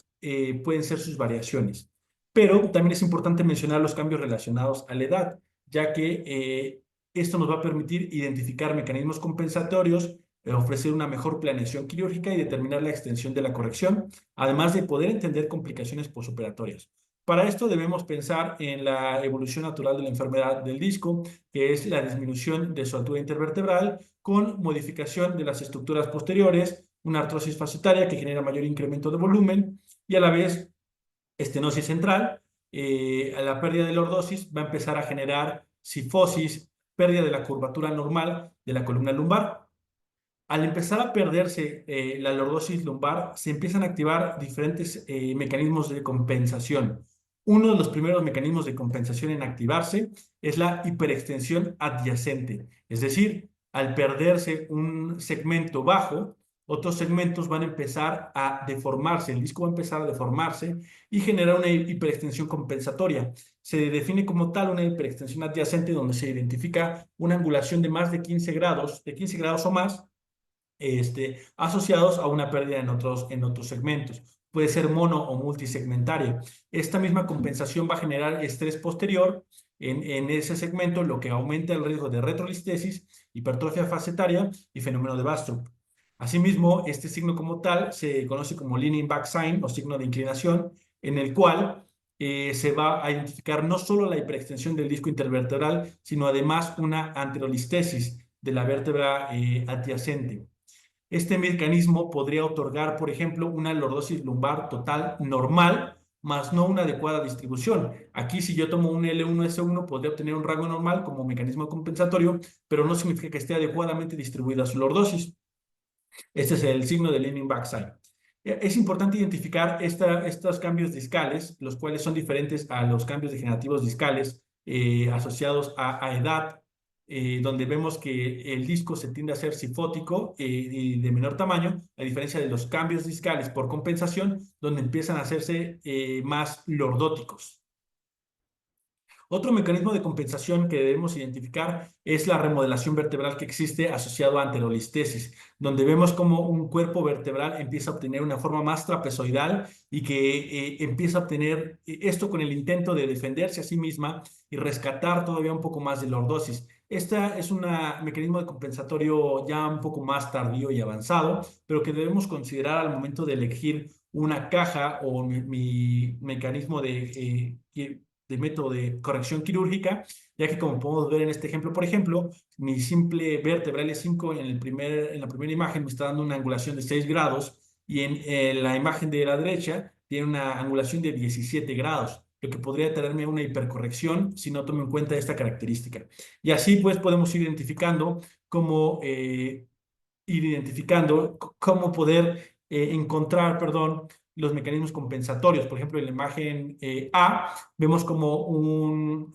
pueden ser sus variaciones. Pero también es importante mencionar los cambios relacionados a la edad, ya que esto nos va a permitir identificar mecanismos compensatorios, ofrecer una mejor planeación quirúrgica y determinar la extensión de la corrección, además de poder entender complicaciones posoperatorias. Para esto debemos pensar en la evolución natural de la enfermedad del disco, que es la disminución de su altura intervertebral con modificación de las estructuras posteriores, una artrosis fascitaria que genera mayor incremento de volumen y a la vez estenosis central. A la pérdida de lordosis va a empezar a generar cifosis, pérdida de la curvatura normal de la columna lumbar. Al empezar a perderse la lordosis lumbar, se empiezan a activar diferentes mecanismos de compensación. Uno de los primeros mecanismos de compensación en activarse es la hiperextensión adyacente. Es decir, al perderse un segmento bajo, otros segmentos van a empezar a deformarse, el disco va a empezar a deformarse y generar una hiperextensión compensatoria. Se define como tal una hiperextensión adyacente donde se identifica una angulación de más de 15 grados o más, asociados a una pérdida en otros segmentos. Puede ser mono o multisegmentaria. Esta misma compensación va a generar estrés posterior en ese segmento, lo que aumenta el riesgo de retrolistesis, hipertrofia facetaria y fenómeno de Bastrup. Asimismo, este signo como tal se conoce como leaning back sign o signo de inclinación, en el cual se va a identificar no solo la hiperextensión del disco intervertebral, sino además una anterolistesis de la vértebra adyacente. Este mecanismo podría otorgar, por ejemplo, una lordosis lumbar total normal, más no una adecuada distribución. Aquí, si yo tomo un L1S1, podría obtener un rango normal como mecanismo compensatorio, pero no significa que esté adecuadamente distribuida su lordosis. Este es el signo de leaning backside. Es importante identificar estos cambios discales, los cuales son diferentes a los cambios degenerativos discales asociados a edad, donde vemos que el disco se tiende a ser sifótico y de menor tamaño, a diferencia de los cambios discales por compensación, donde empiezan a hacerse más lordóticos. Otro mecanismo de compensación que debemos identificar es la remodelación vertebral que existe asociado a anterolistesis, donde vemos como un cuerpo vertebral empieza a obtener una forma más trapezoidal y que empieza a obtener esto con el intento de defenderse a sí misma y rescatar todavía un poco más de lordosis. Este es un mecanismo de compensatorio ya un poco más tardío y avanzado, pero que debemos considerar al momento de elegir una caja o mi mecanismo de método de corrección quirúrgica, ya que como podemos ver en este ejemplo, por ejemplo, mi simple vértebra L5 en la primera imagen me está dando una angulación de 6 grados y en la imagen de la derecha tiene una angulación de 17 grados, lo que podría traerme una hipercorrección si no tomo en cuenta esta característica. Y así pues podemos ir identificando cómo poder encontrar, perdón, los mecanismos compensatorios. Por ejemplo, en la imagen A vemos como un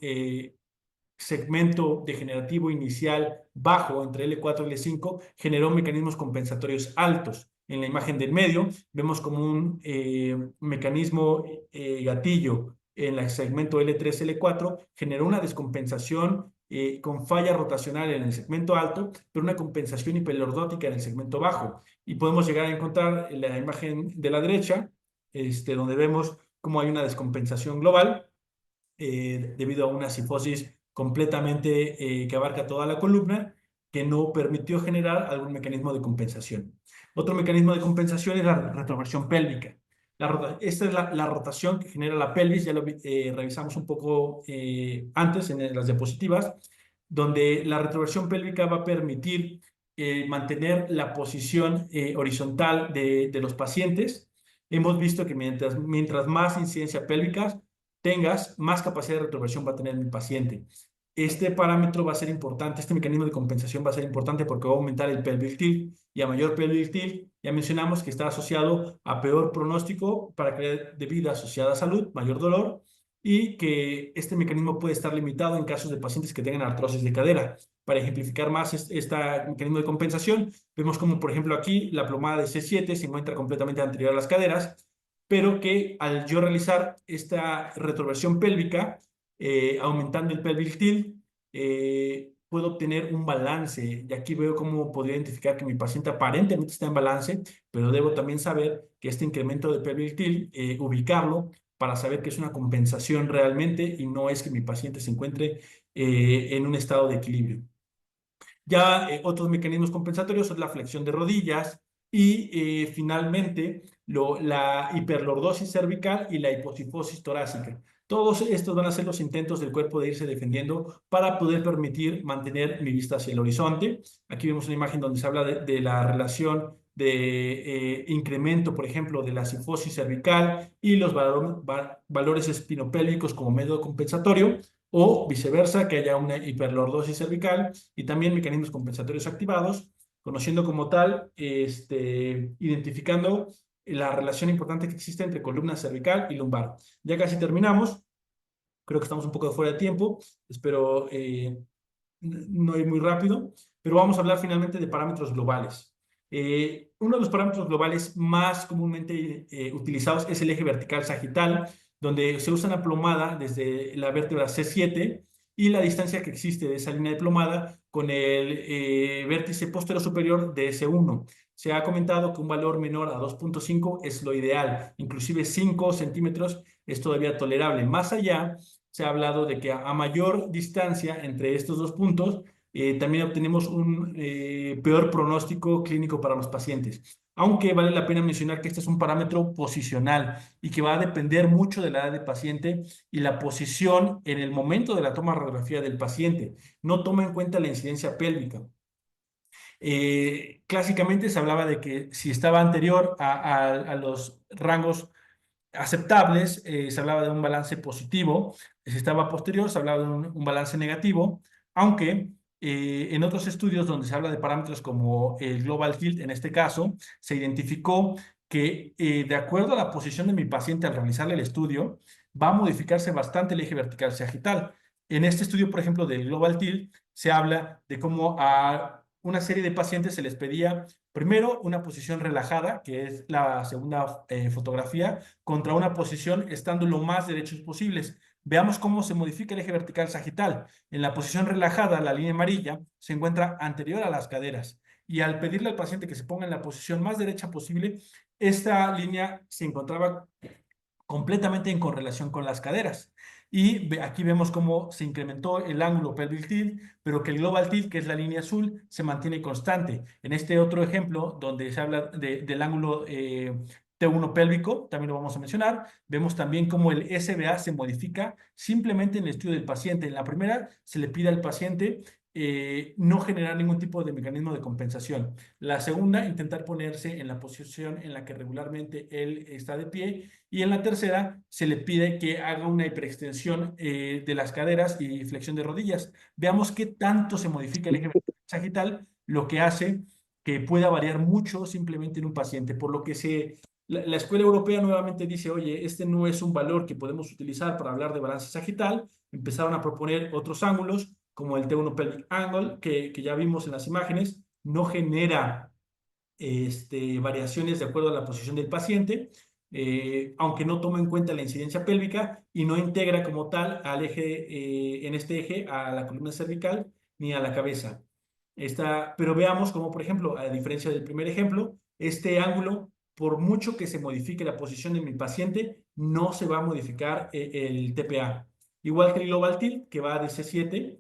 segmento degenerativo inicial bajo entre L4 y L5 generó mecanismos compensatorios altos. En la imagen del medio vemos como un mecanismo gatillo en el segmento L3, L4 generó una descompensación con falla rotacional en el segmento alto, pero una compensación hiperlordótica en el segmento bajo. Y podemos llegar a encontrar en la imagen de la derecha, donde vemos cómo hay una descompensación global debido a una cifosis completamente que abarca toda la columna, que no permitió generar algún mecanismo de compensación. Otro mecanismo de compensación es la retroversión pélvica. Esta es la rotación que genera la pelvis, ya lo revisamos un poco antes en las diapositivas, donde la retroversión pélvica va a permitir mantener la posición horizontal de los pacientes. Hemos visto que mientras más incidencia pélvica tengas, más capacidad de retroversión va a tener el paciente. Este parámetro va a ser importante, este mecanismo de compensación va a ser importante porque va a aumentar el pelvic tilt y a mayor pelvic tilt, ya mencionamos que está asociado a peor pronóstico para calidad de vida asociada a salud, mayor dolor, y que este mecanismo puede estar limitado en casos de pacientes que tengan artrosis de cadera. Para ejemplificar más este mecanismo de compensación, vemos como, por ejemplo, aquí la plomada de C7 se encuentra completamente anterior a las caderas, pero que al yo realizar esta retroversión pélvica, aumentando el pelvic tilt, puedo obtener un balance. Y aquí veo cómo podría identificar que mi paciente aparentemente está en balance, pero debo también saber que este incremento de pelvic tilt, ubicarlo para saber que es una compensación realmente y no es que mi paciente se encuentre en un estado de equilibrio. Ya otros mecanismos compensatorios son la flexión de rodillas y finalmente la hiperlordosis cervical y la hipocifosis torácica. Todos estos van a ser los intentos del cuerpo de irse defendiendo para poder permitir mantener mi vista hacia el horizonte. Aquí vemos una imagen donde se habla de la relación de incremento, por ejemplo, de la cifosis cervical y los valores espinopélvicos como método compensatorio, o viceversa, que haya una hiperlordosis cervical y también mecanismos compensatorios activados, conociendo como tal, identificando la relación importante que existe entre columna cervical y lumbar. Ya casi terminamos, creo que estamos un poco fuera de tiempo, espero no ir muy rápido, pero vamos a hablar finalmente de parámetros globales. Uno de los parámetros globales más comúnmente utilizados es el eje vertical sagital, donde se usa una plomada desde la vértebra C7 y la distancia que existe de esa línea de plomada con el vértice posterior superior de S1. Se ha comentado que un valor menor a 2.5 es lo ideal, inclusive 5 centímetros es todavía tolerable. Más allá, se ha hablado de que a mayor distancia entre estos dos puntos, también obtenemos un peor pronóstico clínico para los pacientes. Aunque vale la pena mencionar que este es un parámetro posicional y que va a depender mucho de la edad del paciente y la posición en el momento de la toma de radiografía del paciente. No toma en cuenta la incidencia pélvica. Clásicamente se hablaba de que si estaba anterior a los rangos aceptables, se hablaba de un balance positivo, si estaba posterior se hablaba de un balance negativo, aunque en otros estudios donde se habla de parámetros como el Global Tilt, en este caso, se identificó que de acuerdo a la posición de mi paciente al realizarle el estudio, va a modificarse bastante el eje vertical sagital. En este estudio, por ejemplo, del Global Tilt, se habla de cómo a una serie de pacientes se les pedía primero una posición relajada, que es la segunda fotografía, contra una posición estando lo más derechos posibles. Veamos cómo se modifica el eje vertical sagital. En la posición relajada, la línea amarilla se encuentra anterior a las caderas. Y al pedirle al paciente que se ponga en la posición más derecha posible, esta línea se encontraba completamente en correlación con las caderas. Y aquí vemos cómo se incrementó el ángulo pelvic tilt, pero que el global tilt, que es la línea azul, se mantiene constante. En este otro ejemplo, donde se habla del ángulo T1 pélvico, también lo vamos a mencionar, vemos también cómo el SBA se modifica simplemente en el estudio del paciente. En la primera, se le pide al paciente no generar ningún tipo de mecanismo de compensación. La segunda, intentar ponerse en la posición en la que regularmente él está de pie. Y en la tercera, se le pide que haga una hiperextensión de las caderas y flexión de rodillas. Veamos qué tanto se modifica el eje sagital, lo que hace que pueda variar mucho simplemente en un paciente, por lo que se La escuela europea nuevamente dice, oye, este no es un valor que podemos utilizar para hablar de balance sagital. Empezaron a proponer otros ángulos, como el T1 pelvic angle, que ya vimos en las imágenes, no genera variaciones de acuerdo a la posición del paciente, aunque no toma en cuenta la incidencia pélvica y no integra como tal al eje, en este eje, a la columna cervical ni a la cabeza. Pero veamos como, por ejemplo, a diferencia del primer ejemplo, este ángulo, por mucho que se modifique la posición de mi paciente, no se va a modificar el TPA. Igual que el global tilt, que va de C7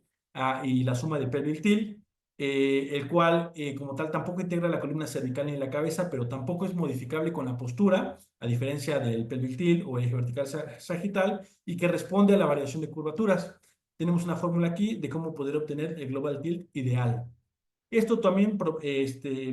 y la suma de pelvic tilt, el cual como tal tampoco integra la columna cervical ni la cabeza, pero tampoco es modificable con la postura, a diferencia del pelvic tilt o eje vertical sagital, y que responde a la variación de curvaturas. Tenemos una fórmula aquí de cómo poder obtener el global tilt ideal. Esto también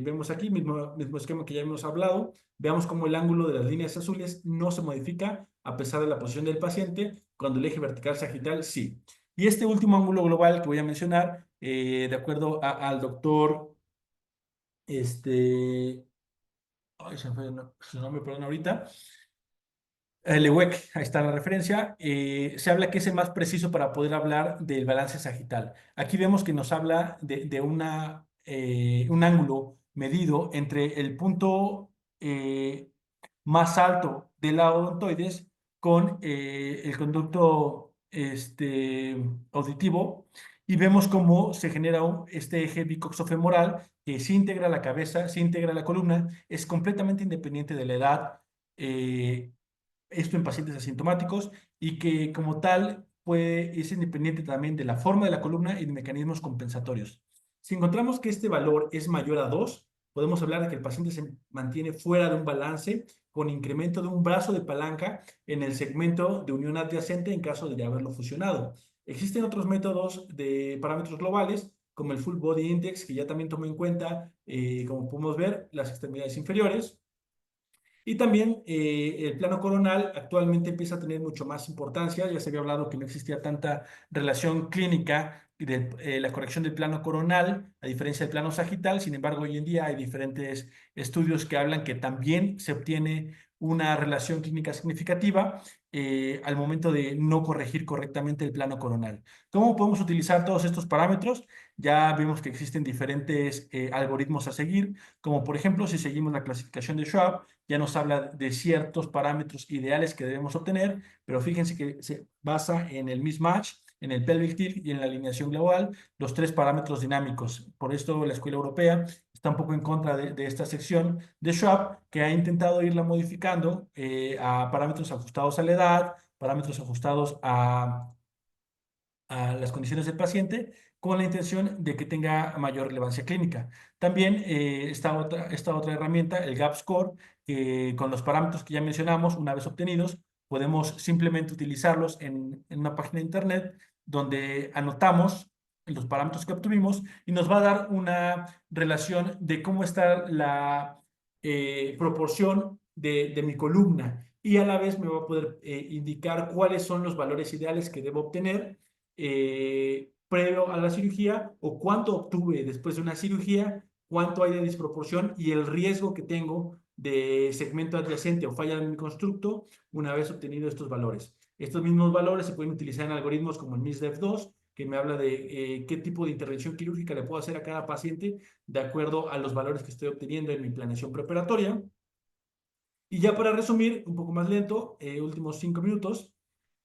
vemos aquí, mismo esquema que ya hemos hablado. Veamos cómo el ángulo de las líneas azules no se modifica a pesar de la posición del paciente, cuando el eje vertical sagital sí. Y este último ángulo global que voy a mencionar, de acuerdo al doctor, ay, se me fue su nombre, perdón, ahorita, Lewek, ahí está la referencia, se habla que es el más preciso para poder hablar del balance sagital. Aquí vemos que nos habla de un ángulo medido entre el punto más alto de la odontoides con el conducto auditivo, y vemos cómo se genera este eje bicoxofemoral que se integra la cabeza, se integra la columna, es completamente independiente de la edad. Esto en pacientes asintomáticos, y que como tal es independiente también de la forma de la columna y de mecanismos compensatorios. Si encontramos que este valor es mayor a 2, podemos hablar de que el paciente se mantiene fuera de un balance con incremento de un brazo de palanca en el segmento de unión adyacente en caso de haberlo fusionado. Existen otros métodos de parámetros globales, como el Full Body Index, que ya también toma en cuenta, como podemos ver, las extremidades inferiores. Y también el plano coronal actualmente empieza a tener mucho más importancia. Ya se había hablado que no existía tanta relación clínica de la corrección del plano coronal, a diferencia del plano sagital. Sin embargo, hoy en día hay diferentes estudios que hablan que también se obtiene una relación clínica significativa al momento de no corregir correctamente el plano coronal. ¿Cómo podemos utilizar todos estos parámetros? Ya vimos que existen diferentes algoritmos a seguir, como por ejemplo, si seguimos la clasificación de Schwab, ya nos habla de ciertos parámetros ideales que debemos obtener, pero fíjense que se basa en el mismatch, en el pelvic tilt y en la alineación global, los tres parámetros dinámicos. Por esto la Escuela Europea está un poco en contra de esta sección de Schwab, que ha intentado irla modificando a parámetros ajustados a la edad, parámetros ajustados a las condiciones del paciente, con la intención de que tenga mayor relevancia clínica. También esta otra herramienta, el GAP Score, que con los parámetros que ya mencionamos, una vez obtenidos, podemos simplemente utilizarlos en una página de internet donde anotamos los parámetros que obtuvimos y nos va a dar una relación de cómo está la proporción de mi columna, y a la vez me va a poder indicar cuáles son los valores ideales que debo obtener previo a la cirugía, o cuánto obtuve después de una cirugía, cuánto hay de disproporción y el riesgo que tengo de segmento adyacente o falla en mi constructo una vez obtenido estos valores. Estos mismos valores se pueden utilizar en algoritmos como el MISDEF2, que me habla de qué tipo de intervención quirúrgica le puedo hacer a cada paciente de acuerdo a los valores que estoy obteniendo en mi planeación preoperatoria. Y ya para resumir, un poco más lento, últimos 5 minutos,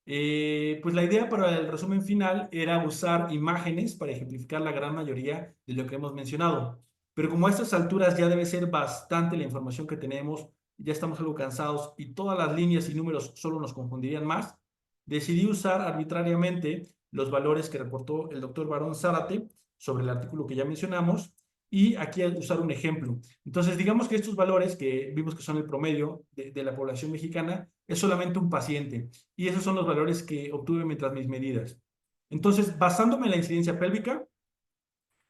pues la idea para el resumen final era usar imágenes para ejemplificar la gran mayoría de lo que hemos mencionado. Pero como a estas alturas ya debe ser bastante la información que tenemos, ya estamos algo cansados y todas las líneas y números solo nos confundirían más, decidí usar arbitrariamente los valores que reportó el doctor Barón Zárate sobre el artículo que ya mencionamos, y aquí usar un ejemplo. Entonces, digamos que estos valores que vimos que son el promedio de la población mexicana es solamente un paciente, y esos son los valores que obtuve mientras mis medidas. Entonces, basándome en la incidencia pélvica,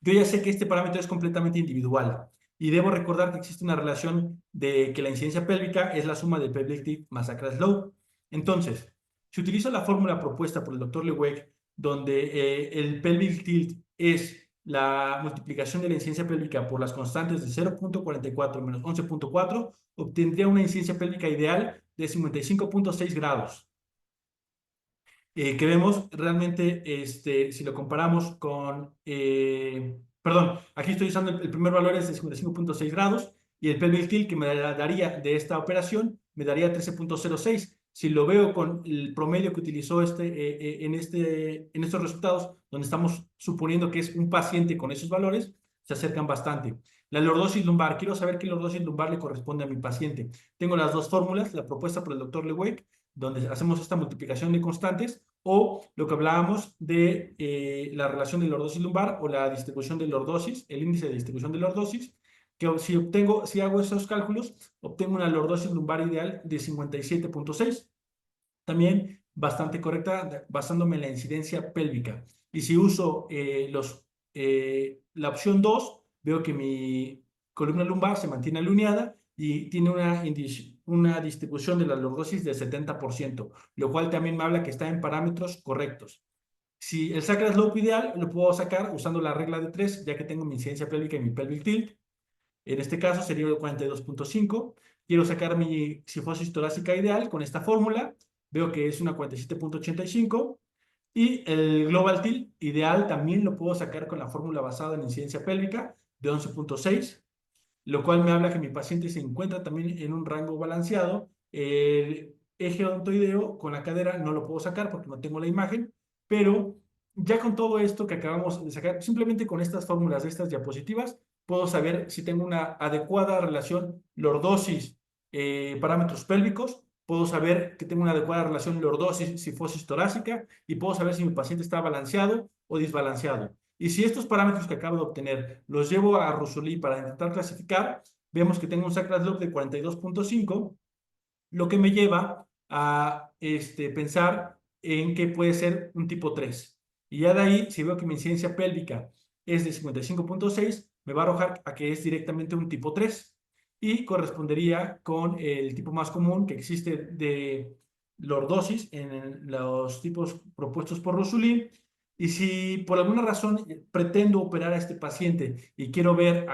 yo ya sé que este parámetro es completamente individual, y debo recordar que existe una relación de que la incidencia pélvica es la suma del pelvic tilt más sacral slope. Entonces, si utilizo la fórmula propuesta por el doctor Leweg, donde el pelvic tilt es la multiplicación de la incidencia pélvica por las constantes de 0.44 menos 11.4, obtendría una incidencia pélvica ideal de 55.6 grados. Que vemos realmente, si lo comparamos con, perdón, aquí estoy usando el primer valor es de 55.6 grados y el pelvic tilt que me daría de esta operación me daría 13.06. Si lo veo con el promedio que utilizó en estos resultados, donde estamos suponiendo que es un paciente con esos valores, se acercan bastante. La lordosis lumbar, quiero saber qué lordosis lumbar le corresponde a mi paciente. Tengo las dos fórmulas, la propuesta por el doctor Lewicki, donde hacemos esta multiplicación de constantes, o lo que hablábamos de la relación de lordosis lumbar o la distribución de lordosis, el índice de distribución de lordosis, que si hago esos cálculos, obtengo una lordosis lumbar ideal de 57.6. También bastante correcta basándome en la incidencia pélvica. Y si uso la opción 2, veo que mi columna lumbar se mantiene alineada y tiene una distribución de la lordosis del 70%, lo cual también me habla que está en parámetros correctos. Si el sacral slope ideal lo puedo sacar usando la regla de 3, ya que tengo mi incidencia pélvica y mi pelvic tilt. En este caso sería el 42.5. Quiero sacar mi cifosis torácica ideal con esta fórmula. Veo que es una 47.85. Y el global tilt ideal también lo puedo sacar con la fórmula basada en incidencia pélvica de 11.6, lo cual me habla que mi paciente se encuentra también en un rango balanceado. El eje odontoideo con la cadera no lo puedo sacar porque no tengo la imagen, pero ya con todo esto que acabamos de sacar, simplemente con estas fórmulas de estas diapositivas, puedo saber si tengo una adecuada relación lordosis, parámetros pélvicos, puedo saber que tengo una adecuada relación lordosis, cifosis torácica, y puedo saber si mi paciente está balanceado o desbalanceado. Y si estos parámetros que acabo de obtener los llevo a Russuli para intentar clasificar, vemos que tengo un sacral slope de 42.5, lo que me lleva a pensar en que puede ser un tipo 3. Y ya de ahí, si veo que mi incidencia pélvica es de 55.6, me va a arrojar a que es directamente un tipo 3 y correspondería con el tipo más común que existe de lordosis en los tipos propuestos por Rusulín. Y si por alguna razón pretendo operar a este paciente y quiero ver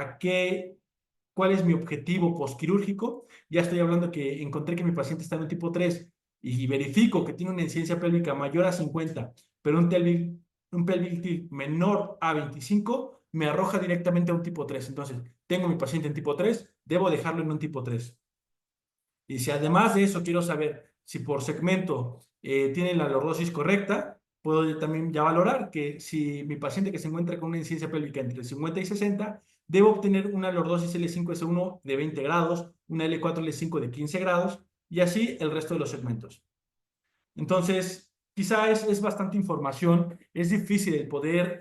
cuál es mi objetivo postquirúrgico, ya estoy hablando que encontré que mi paciente está en un tipo 3 y verifico que tiene una incidencia pélvica mayor a 50, pero un pelvic tilt menor a 25, me arroja directamente a un tipo 3. Entonces, tengo mi paciente en tipo 3, debo dejarlo en un tipo 3. Y si además de eso quiero saber si por segmento tiene la lordosis correcta, puedo también ya valorar que si mi paciente que se encuentra con una incidencia pélvica entre 50 y 60, debo obtener una lordosis L5-S1 de 20 grados, una L4-L5 de 15 grados, y así el resto de los segmentos. Entonces, quizá es bastante información, es difícil el poder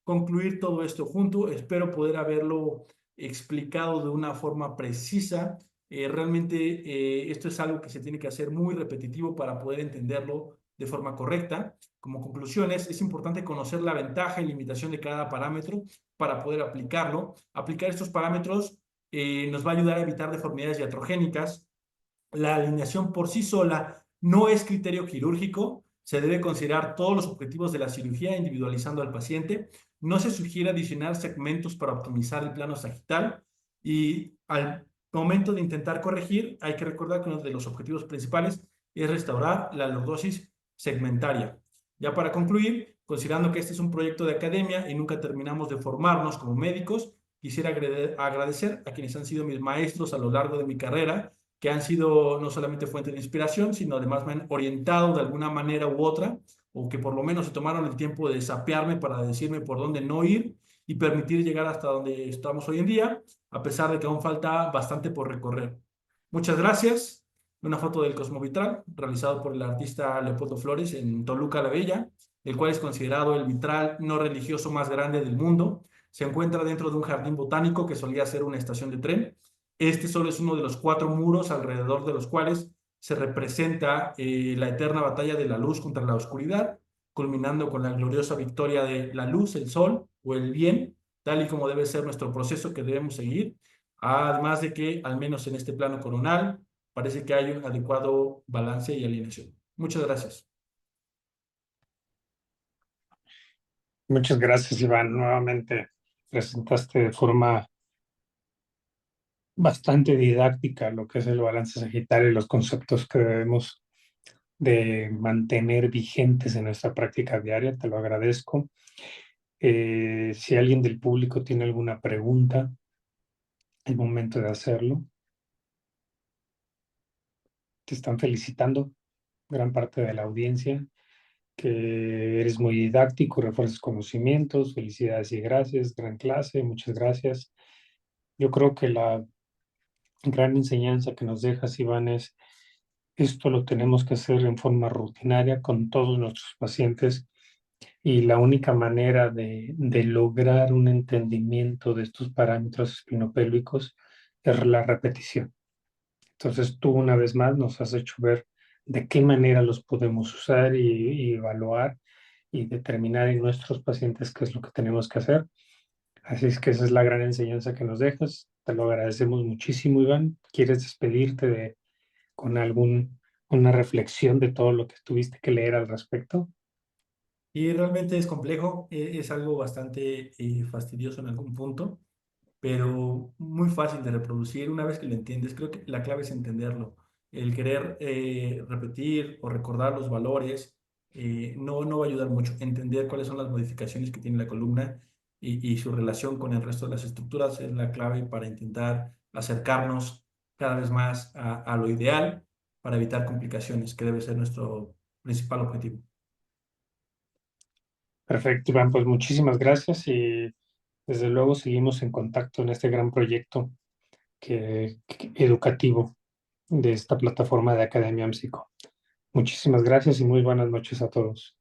concluir todo esto junto, espero poder haberlo explicado de una forma precisa. Realmente esto es algo que se tiene que hacer muy repetitivo para poder entenderlo de forma correcta. Como conclusiones, es importante conocer la ventaja y limitación de cada parámetro para poder aplicarlo. Aplicar estos parámetros nos va a ayudar a evitar deformidades iatrogénicas. La alineación por sí sola no es criterio quirúrgico, se debe considerar todos los objetivos de la cirugía individualizando al paciente. No se sugiere adicionar segmentos para optimizar el plano sagital y al momento de intentar corregir hay que recordar que uno de los objetivos principales es restaurar la lordosis segmentaria. Ya para concluir, considerando que este es un proyecto de academia y nunca terminamos de formarnos como médicos, quisiera agradecer a quienes han sido mis maestros a lo largo de mi carrera, que han sido no solamente fuente de inspiración, sino además me han orientado de alguna manera u otra, o que por lo menos se tomaron el tiempo de sapearme para decirme por dónde no ir y permitir llegar hasta donde estamos hoy en día, a pesar de que aún falta bastante por recorrer. Muchas gracias. Una foto del Cosmovitral, realizado por el artista Leopoldo Flores en Toluca la Bella, el cual es considerado el vitral no religioso más grande del mundo. Se encuentra dentro de un jardín botánico que solía ser una estación de tren. Este solo es uno de los 4 muros alrededor de los cuales se representa la eterna batalla de la luz contra la oscuridad, culminando con la gloriosa victoria de la luz, el sol o el bien, tal y como debe ser nuestro proceso que debemos seguir. Además de que, al menos en este plano coronal, parece que hay un adecuado balance y alineación. Muchas gracias. Muchas gracias, Iván. Nuevamente presentaste de forma bastante didáctica lo que es el balance sagitario y los conceptos que debemos de mantener vigentes en nuestra práctica diaria. Te lo agradezco. Si alguien del público tiene alguna pregunta, es momento de hacerlo. Te están felicitando gran parte de la audiencia, que eres muy didáctico, refuerzas conocimientos. Felicidades y gracias. Gran clase, muchas gracias. Yo creo que la gran enseñanza que nos dejas, Iván, es esto lo tenemos que hacer en forma rutinaria con todos nuestros pacientes y la única manera de lograr un entendimiento de estos parámetros espinopélvicos es la repetición. Entonces tú una vez más nos has hecho ver de qué manera los podemos usar y evaluar y determinar en nuestros pacientes qué es lo que tenemos que hacer. Así es que esa es la gran enseñanza que nos dejas. Te lo agradecemos muchísimo, Iván. ¿Quieres despedirte con una reflexión de todo lo que tuviste que leer al respecto? Y realmente es complejo, es algo bastante fastidioso en algún punto, pero muy fácil de reproducir una vez que lo entiendes. Creo que la clave es entenderlo. El querer repetir o recordar los valores no va a ayudar mucho. Entender cuáles son las modificaciones que tiene la columna y su relación con el resto de las estructuras es la clave para intentar acercarnos cada vez más a lo ideal para evitar complicaciones, que debe ser nuestro principal objetivo. Perfecto, Iván, pues muchísimas gracias y desde luego seguimos en contacto en este gran proyecto educativo de esta plataforma de Academia AMSICO. Muchísimas gracias y muy buenas noches a todos.